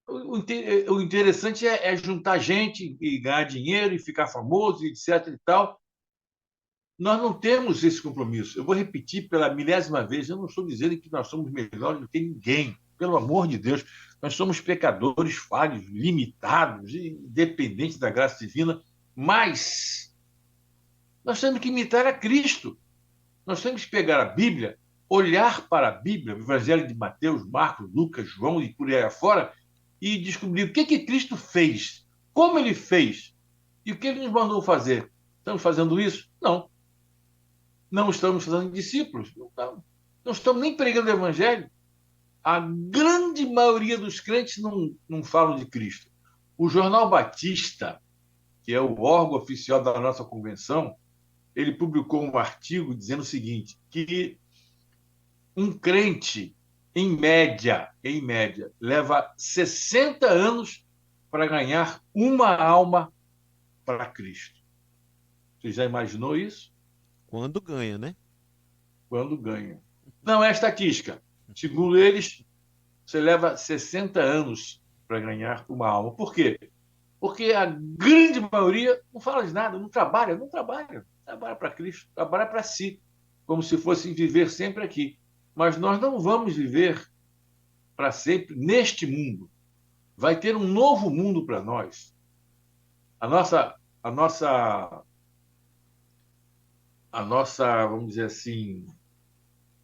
[SPEAKER 3] o interessante é juntar gente e ganhar dinheiro e ficar famoso, etc. e tal. Nós não temos esse compromisso. Eu vou repetir pela milésima vez, eu não estou dizendo que nós somos melhores do que ninguém. Pelo amor de Deus, nós somos pecadores falhos, limitados, independentes da graça divina, mas nós temos que imitar a Cristo. Nós temos que pegar a Bíblia, olhar para a Bíblia, o Evangelho de Mateus, Marcos, Lucas, João e por aí afora, e descobrir o que Cristo fez, como ele fez e o que ele nos mandou fazer. Estamos fazendo isso? Não. Não estamos fazendo discípulos? Não estamos nem pregando o Evangelho. A grande maioria dos crentes não falam de Cristo. O Jornal Batista, que é o órgão oficial da nossa convenção, ele publicou um artigo dizendo o seguinte, que um crente, em média, leva 60 anos para ganhar uma alma para Cristo. Você já imaginou isso?
[SPEAKER 6] Quando ganha, né?
[SPEAKER 3] Quando ganha. Não é estatística. Segundo eles, você leva 60 anos para ganhar uma alma. Por quê? Porque a grande maioria não fala de nada, não trabalha. Trabalha para Cristo, trabalha para si, como se fosse viver sempre aqui. Mas nós não vamos viver para sempre neste mundo. Vai ter um novo mundo para nós. A nossa, vamos dizer assim,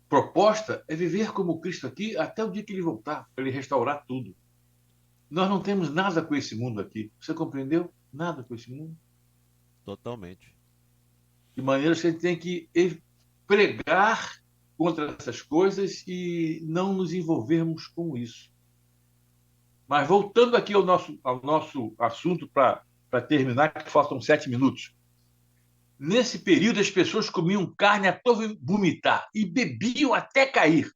[SPEAKER 3] proposta é viver como Cristo aqui até o dia que ele voltar, para ele restaurar tudo. Nós não temos nada com esse mundo aqui. Você compreendeu? Nada com esse mundo.
[SPEAKER 6] Totalmente.
[SPEAKER 3] De maneira que a gente tem que pregar contra essas coisas e não nos envolvermos com isso. Mas voltando aqui ao nosso assunto para terminar, que faltam 7 minutos. Nesse período, as pessoas comiam carne até vomitar e bebiam até cair.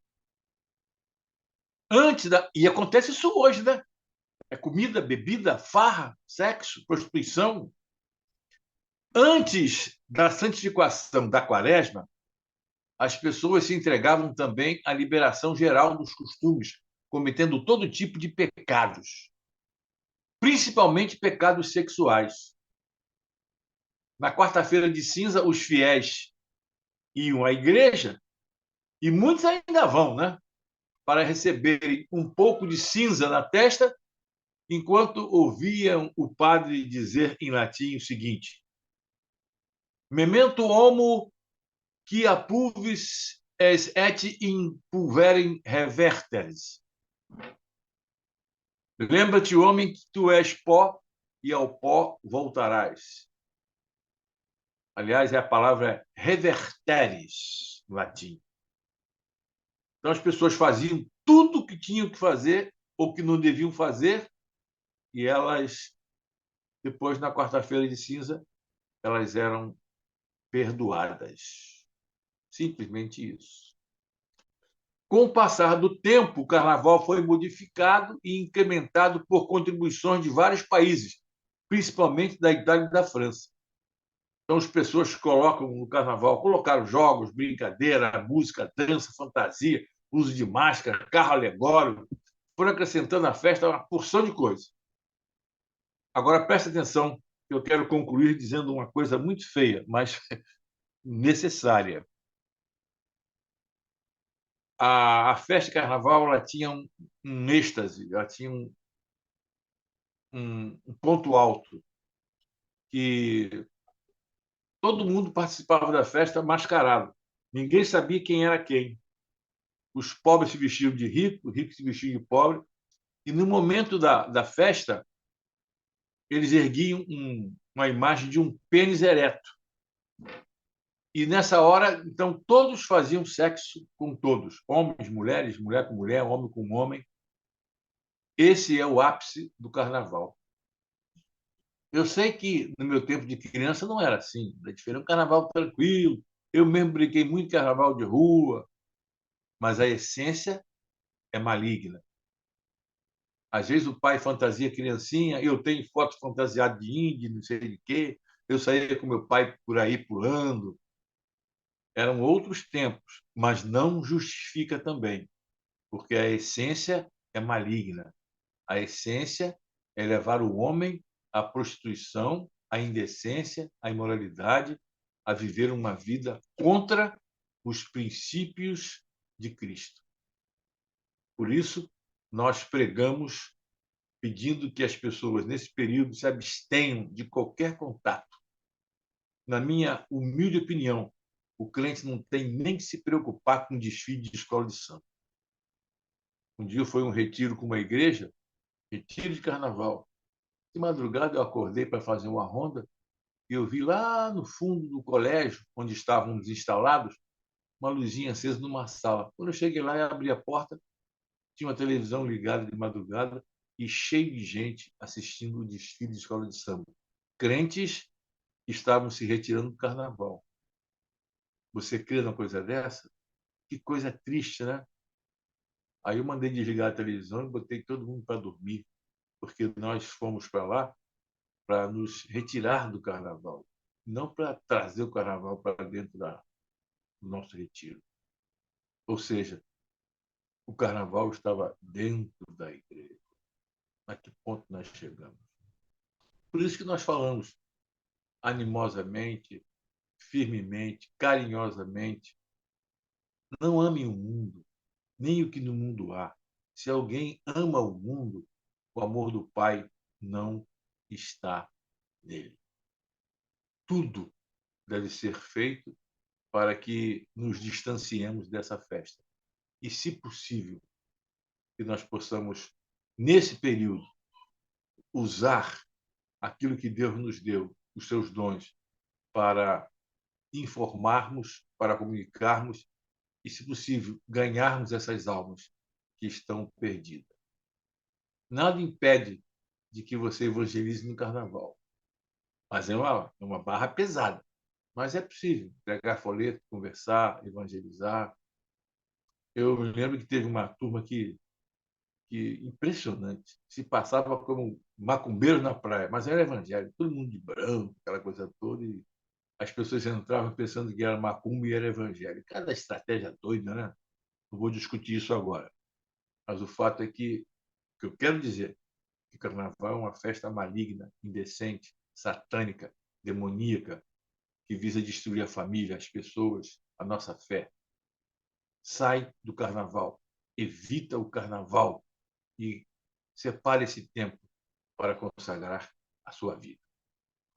[SPEAKER 3] E acontece isso hoje, né? É comida, bebida, farra, sexo, prostituição. Antes da santificação da quaresma, as pessoas se entregavam também à liberação geral dos costumes, cometendo todo tipo de pecados, principalmente pecados sexuais. Na quarta-feira de cinza, os fiéis iam à igreja, e muitos ainda vão, né? Para receberem um pouco de cinza na testa, enquanto ouviam o padre dizer em latim o seguinte: Memento homo qui apulvis es et in pulverem reverteres. Lembra-te, homem, que tu és pó e ao pó voltarás. Aliás, a palavra reverteres, no latim. Então, as pessoas faziam tudo o que tinham que fazer ou que não deviam fazer, e elas, depois, na quarta-feira de cinza, elas eram perdoadas. Simplesmente isso. Com o passar do tempo, o carnaval foi modificado e incrementado por contribuições de vários países, principalmente da Itália e da França. Então, as pessoas colocam no carnaval, colocaram jogos, brincadeira, música, dança, fantasia, uso de máscara, carro alegórico, foram acrescentando à festa uma porção de coisas. Agora, preste atenção, que eu quero concluir dizendo uma coisa muito feia, mas necessária. A festa de carnaval ela tinha um êxtase, ela tinha um ponto alto, que todo mundo participava da festa mascarado. Ninguém sabia quem era quem. Os pobres se vestiam de rico, os ricos se vestiam de pobre, e no momento da festa, eles erguiam uma imagem de um pênis ereto. E nessa hora, então, todos faziam sexo com todos, homens, mulheres, mulher com mulher, homem com homem. Esse é o ápice do carnaval. Eu sei que no meu tempo de criança não era assim, era diferente, um carnaval tranquilo. Eu mesmo brinquei muito de carnaval de rua, mas a essência é maligna. Às vezes o pai fantasia criancinha, eu tenho fotos fantasiadas de índio, não sei de quê. Eu saía com meu pai por aí pulando. Eram outros tempos, mas não justifica também, porque a essência é maligna. A essência é levar o homem à prostituição, à indecência, à imoralidade, a viver uma vida contra os princípios de Cristo. Por isso, nós pregamos pedindo que as pessoas, nesse período, se abstenham de qualquer contato. Na minha humilde opinião, o crente não tem nem que se preocupar com desfile de escola de samba. Um dia foi um retiro com uma igreja, retiro de carnaval. De madrugada eu acordei para fazer uma ronda e eu vi lá no fundo do colégio, onde estávamos instalados, uma luzinha acesa numa sala. Quando eu cheguei lá e abri a porta, tinha uma televisão ligada de madrugada e cheio de gente assistindo o desfile de escola de samba. Crentes que estavam se retirando do carnaval. Você crê numa coisa dessa? Que coisa triste, né? Aí eu mandei desligar a televisão e botei todo mundo para dormir, porque nós fomos para lá para nos retirar do carnaval, não para trazer o carnaval para dentro do nosso retiro. Ou seja, o carnaval estava dentro da igreja. A que ponto nós chegamos? Por isso que nós falamos animosamente, firmemente, carinhosamente. Não amem o mundo, nem o que no mundo há. Se alguém ama o mundo, o amor do Pai não está nele. Tudo deve ser feito para que nos distanciemos dessa festa. E, se possível, que nós possamos, nesse período, usar aquilo que Deus nos deu, os seus dons, para informarmos, para comunicarmos e, se possível, ganharmos essas almas que estão perdidas. Nada impede de que você evangelize no carnaval, mas é uma barra pesada. Mas é possível pegar folheto, conversar, evangelizar. Eu me lembro que teve uma turma que impressionante, se passava como macumbeiro na praia, mas era evangélico, todo mundo de branco, aquela coisa toda, e as pessoas entravam pensando que era macumba e era evangélico. Cada estratégia doida, né? Não vou discutir isso agora. Mas o fato é que o que eu quero dizer que o carnaval é uma festa maligna, indecente, satânica, demoníaca, que visa destruir a família, as pessoas, a nossa fé. Sai do carnaval, evita o carnaval e separe esse tempo para consagrar a sua vida.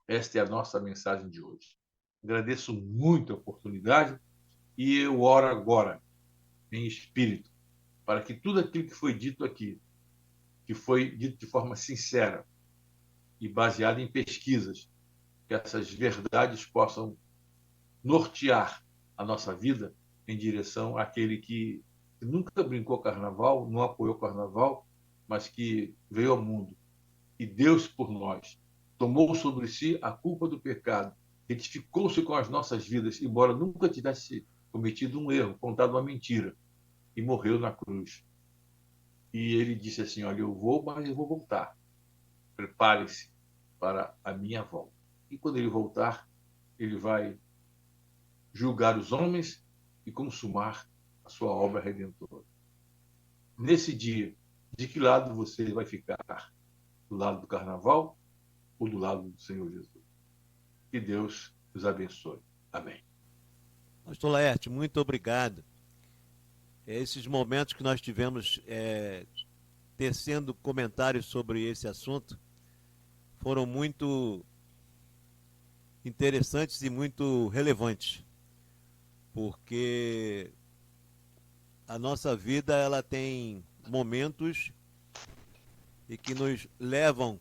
[SPEAKER 3] Esta é a nossa mensagem de hoje. Agradeço muito a oportunidade e eu oro agora, em espírito, para que tudo aquilo que foi dito aqui, que foi dito de forma sincera e baseada em pesquisas, que essas verdades possam nortear a nossa vida em direção àquele que nunca brincou carnaval, não apoiou carnaval, mas que veio ao mundo e Deus por nós tomou sobre si a culpa do pecado, retificou-se com as nossas vidas, embora nunca tivesse cometido um erro, contado uma mentira, e morreu na cruz. E ele disse assim: olha, eu vou, mas eu vou voltar. Prepare-se para a minha volta. E quando ele voltar, ele vai julgar os homens e consumar a sua obra redentora. Nesse dia, de que lado você vai ficar? Do lado do carnaval ou do lado do Senhor Jesus? Que Deus nos abençoe. Amém.
[SPEAKER 6] Pastor Laerte, muito obrigado. Esses momentos que nós tivemos tecendo comentários sobre esse assunto foram muito interessantes e muito relevantes, porque a nossa vida ela tem momentos e que nos levam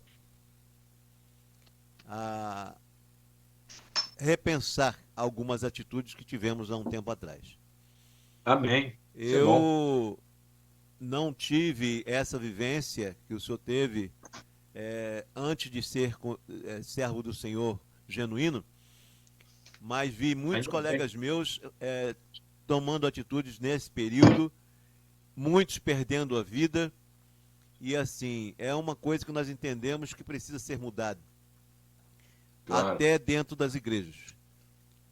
[SPEAKER 6] a repensar algumas atitudes que tivemos há um tempo atrás.
[SPEAKER 3] Amém. Isso é bom.
[SPEAKER 6] Eu não tive essa vivência que o senhor teve antes de ser servo do Senhor genuíno, mas vi muitos colegas meus tomando atitudes nesse período, muitos perdendo a vida, e assim, é uma coisa que nós entendemos que precisa ser mudado,
[SPEAKER 3] Claro.
[SPEAKER 6] até dentro das igrejas.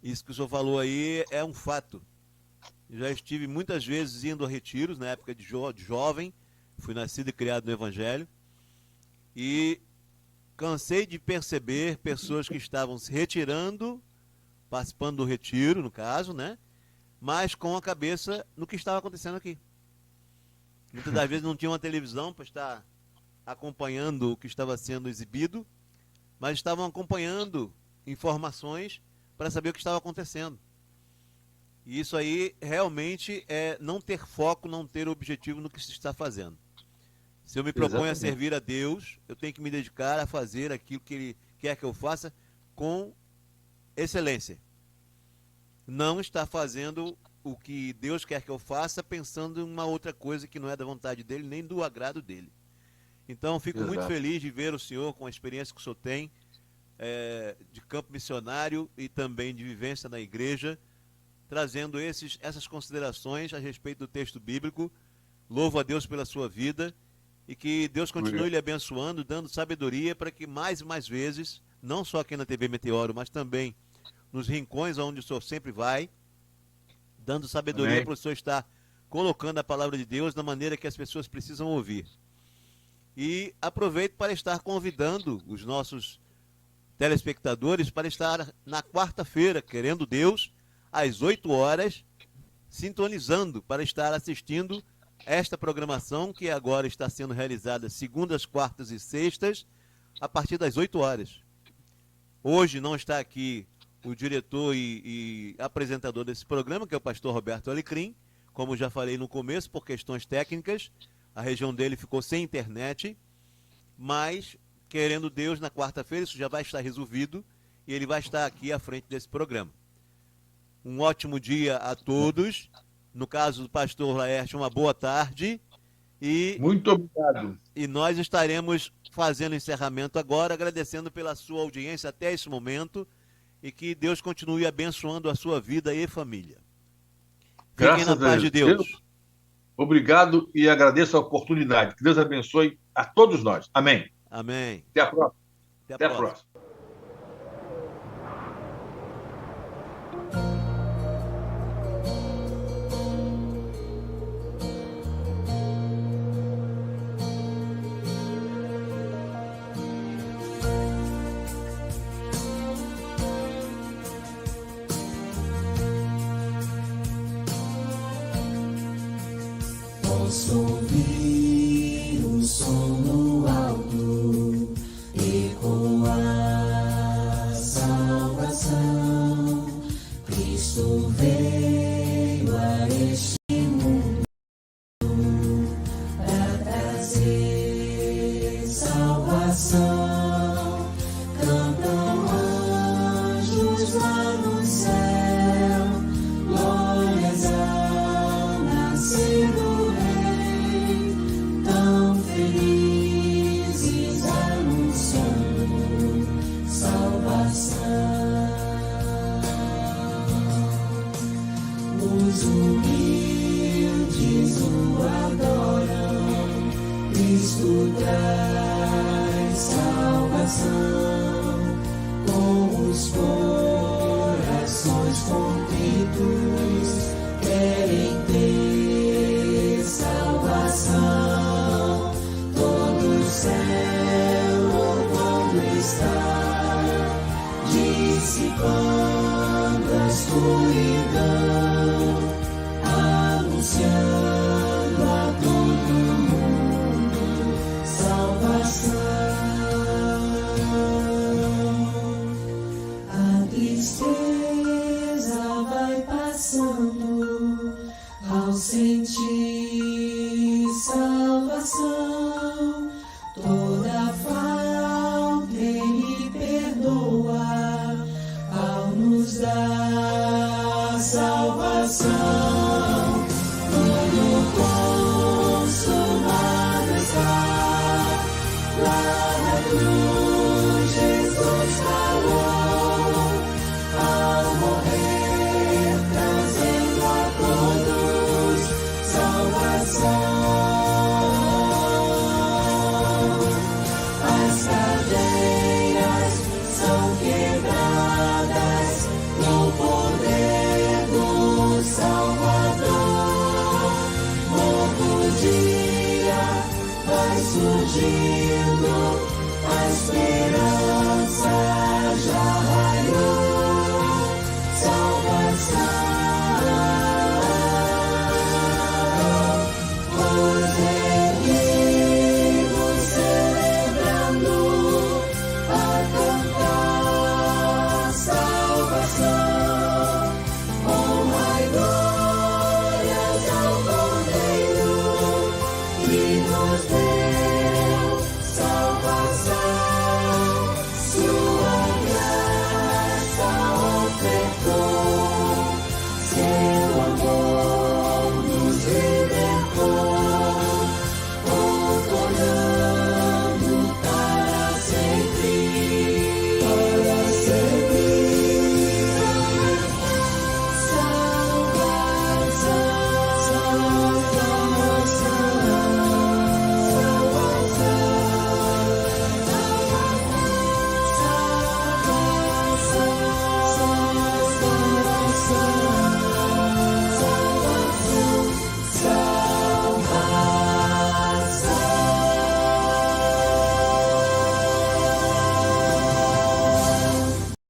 [SPEAKER 6] Isso que o senhor falou aí é um fato. Já estive muitas vezes indo a retiros, na época de jovem, fui nascido e criado no Evangelho, e cansei de perceber pessoas que estavam se retirando, participando do retiro, no caso, né? Mas com a cabeça no que estava acontecendo aqui. Muitas das vezes não tinha uma televisão para estar acompanhando o que estava sendo exibido, mas estavam acompanhando informações para saber o que estava acontecendo. E isso aí realmente é não ter foco, não ter objetivo no que se está fazendo. Se eu me proponho a servir a Deus, eu tenho que me dedicar a fazer aquilo que Ele quer que eu faça com excelência. Não estar fazendo o que Deus quer que eu faça pensando em uma outra coisa que não é da vontade dEle, nem do agrado dEle. Então, fico muito feliz de ver o senhor com a experiência que o senhor tem de campo missionário e também de vivência na igreja, trazendo essas considerações a respeito do texto bíblico. Louvo a Deus pela sua vida e que Deus continue lhe abençoando, dando sabedoria para que mais e mais vezes, não só aqui na TV Meteoro, mas também nos rincões onde o senhor sempre vai, dando sabedoria para o senhor estar colocando a palavra de Deus da maneira que as pessoas precisam ouvir. E aproveito para estar convidando os nossos telespectadores para estar na quarta-feira, querendo Deus, às 8 horas, sintonizando para estar assistindo esta programação que agora está sendo realizada segundas, quartas e sextas, a partir das 8 horas. Hoje não está aqui o diretor e apresentador desse programa, que é o pastor Roberto Alecrim, como já falei no começo, por questões técnicas, a região dele ficou sem internet, mas, querendo Deus, na quarta-feira isso já vai estar resolvido e ele vai estar aqui à frente desse programa. Um ótimo dia a todos. No caso do pastor Laerte, uma boa tarde. E
[SPEAKER 3] muito obrigado.
[SPEAKER 6] E nós estaremos fazendo o encerramento agora, agradecendo pela sua audiência até esse momento e que Deus continue abençoando a sua vida e família. Fiquem na paz de Deus.
[SPEAKER 3] Obrigado e agradeço a oportunidade. Que Deus abençoe a todos nós. Amém.
[SPEAKER 6] Amém.
[SPEAKER 3] Até a próxima.
[SPEAKER 6] Até a próxima.
[SPEAKER 10] Posso ouvir o som no alto, ecoar salvação. Cristo veio a este mundo para trazer salvação. Cantam anjos lá no céu, glórias ao nascer do felizes anunciando salvação. Os humildes o adoram, Cristo traz salvação. Com os corações contritos querem ter salvação. Todo o céu louvando está, dissipando a escuridão, anunciando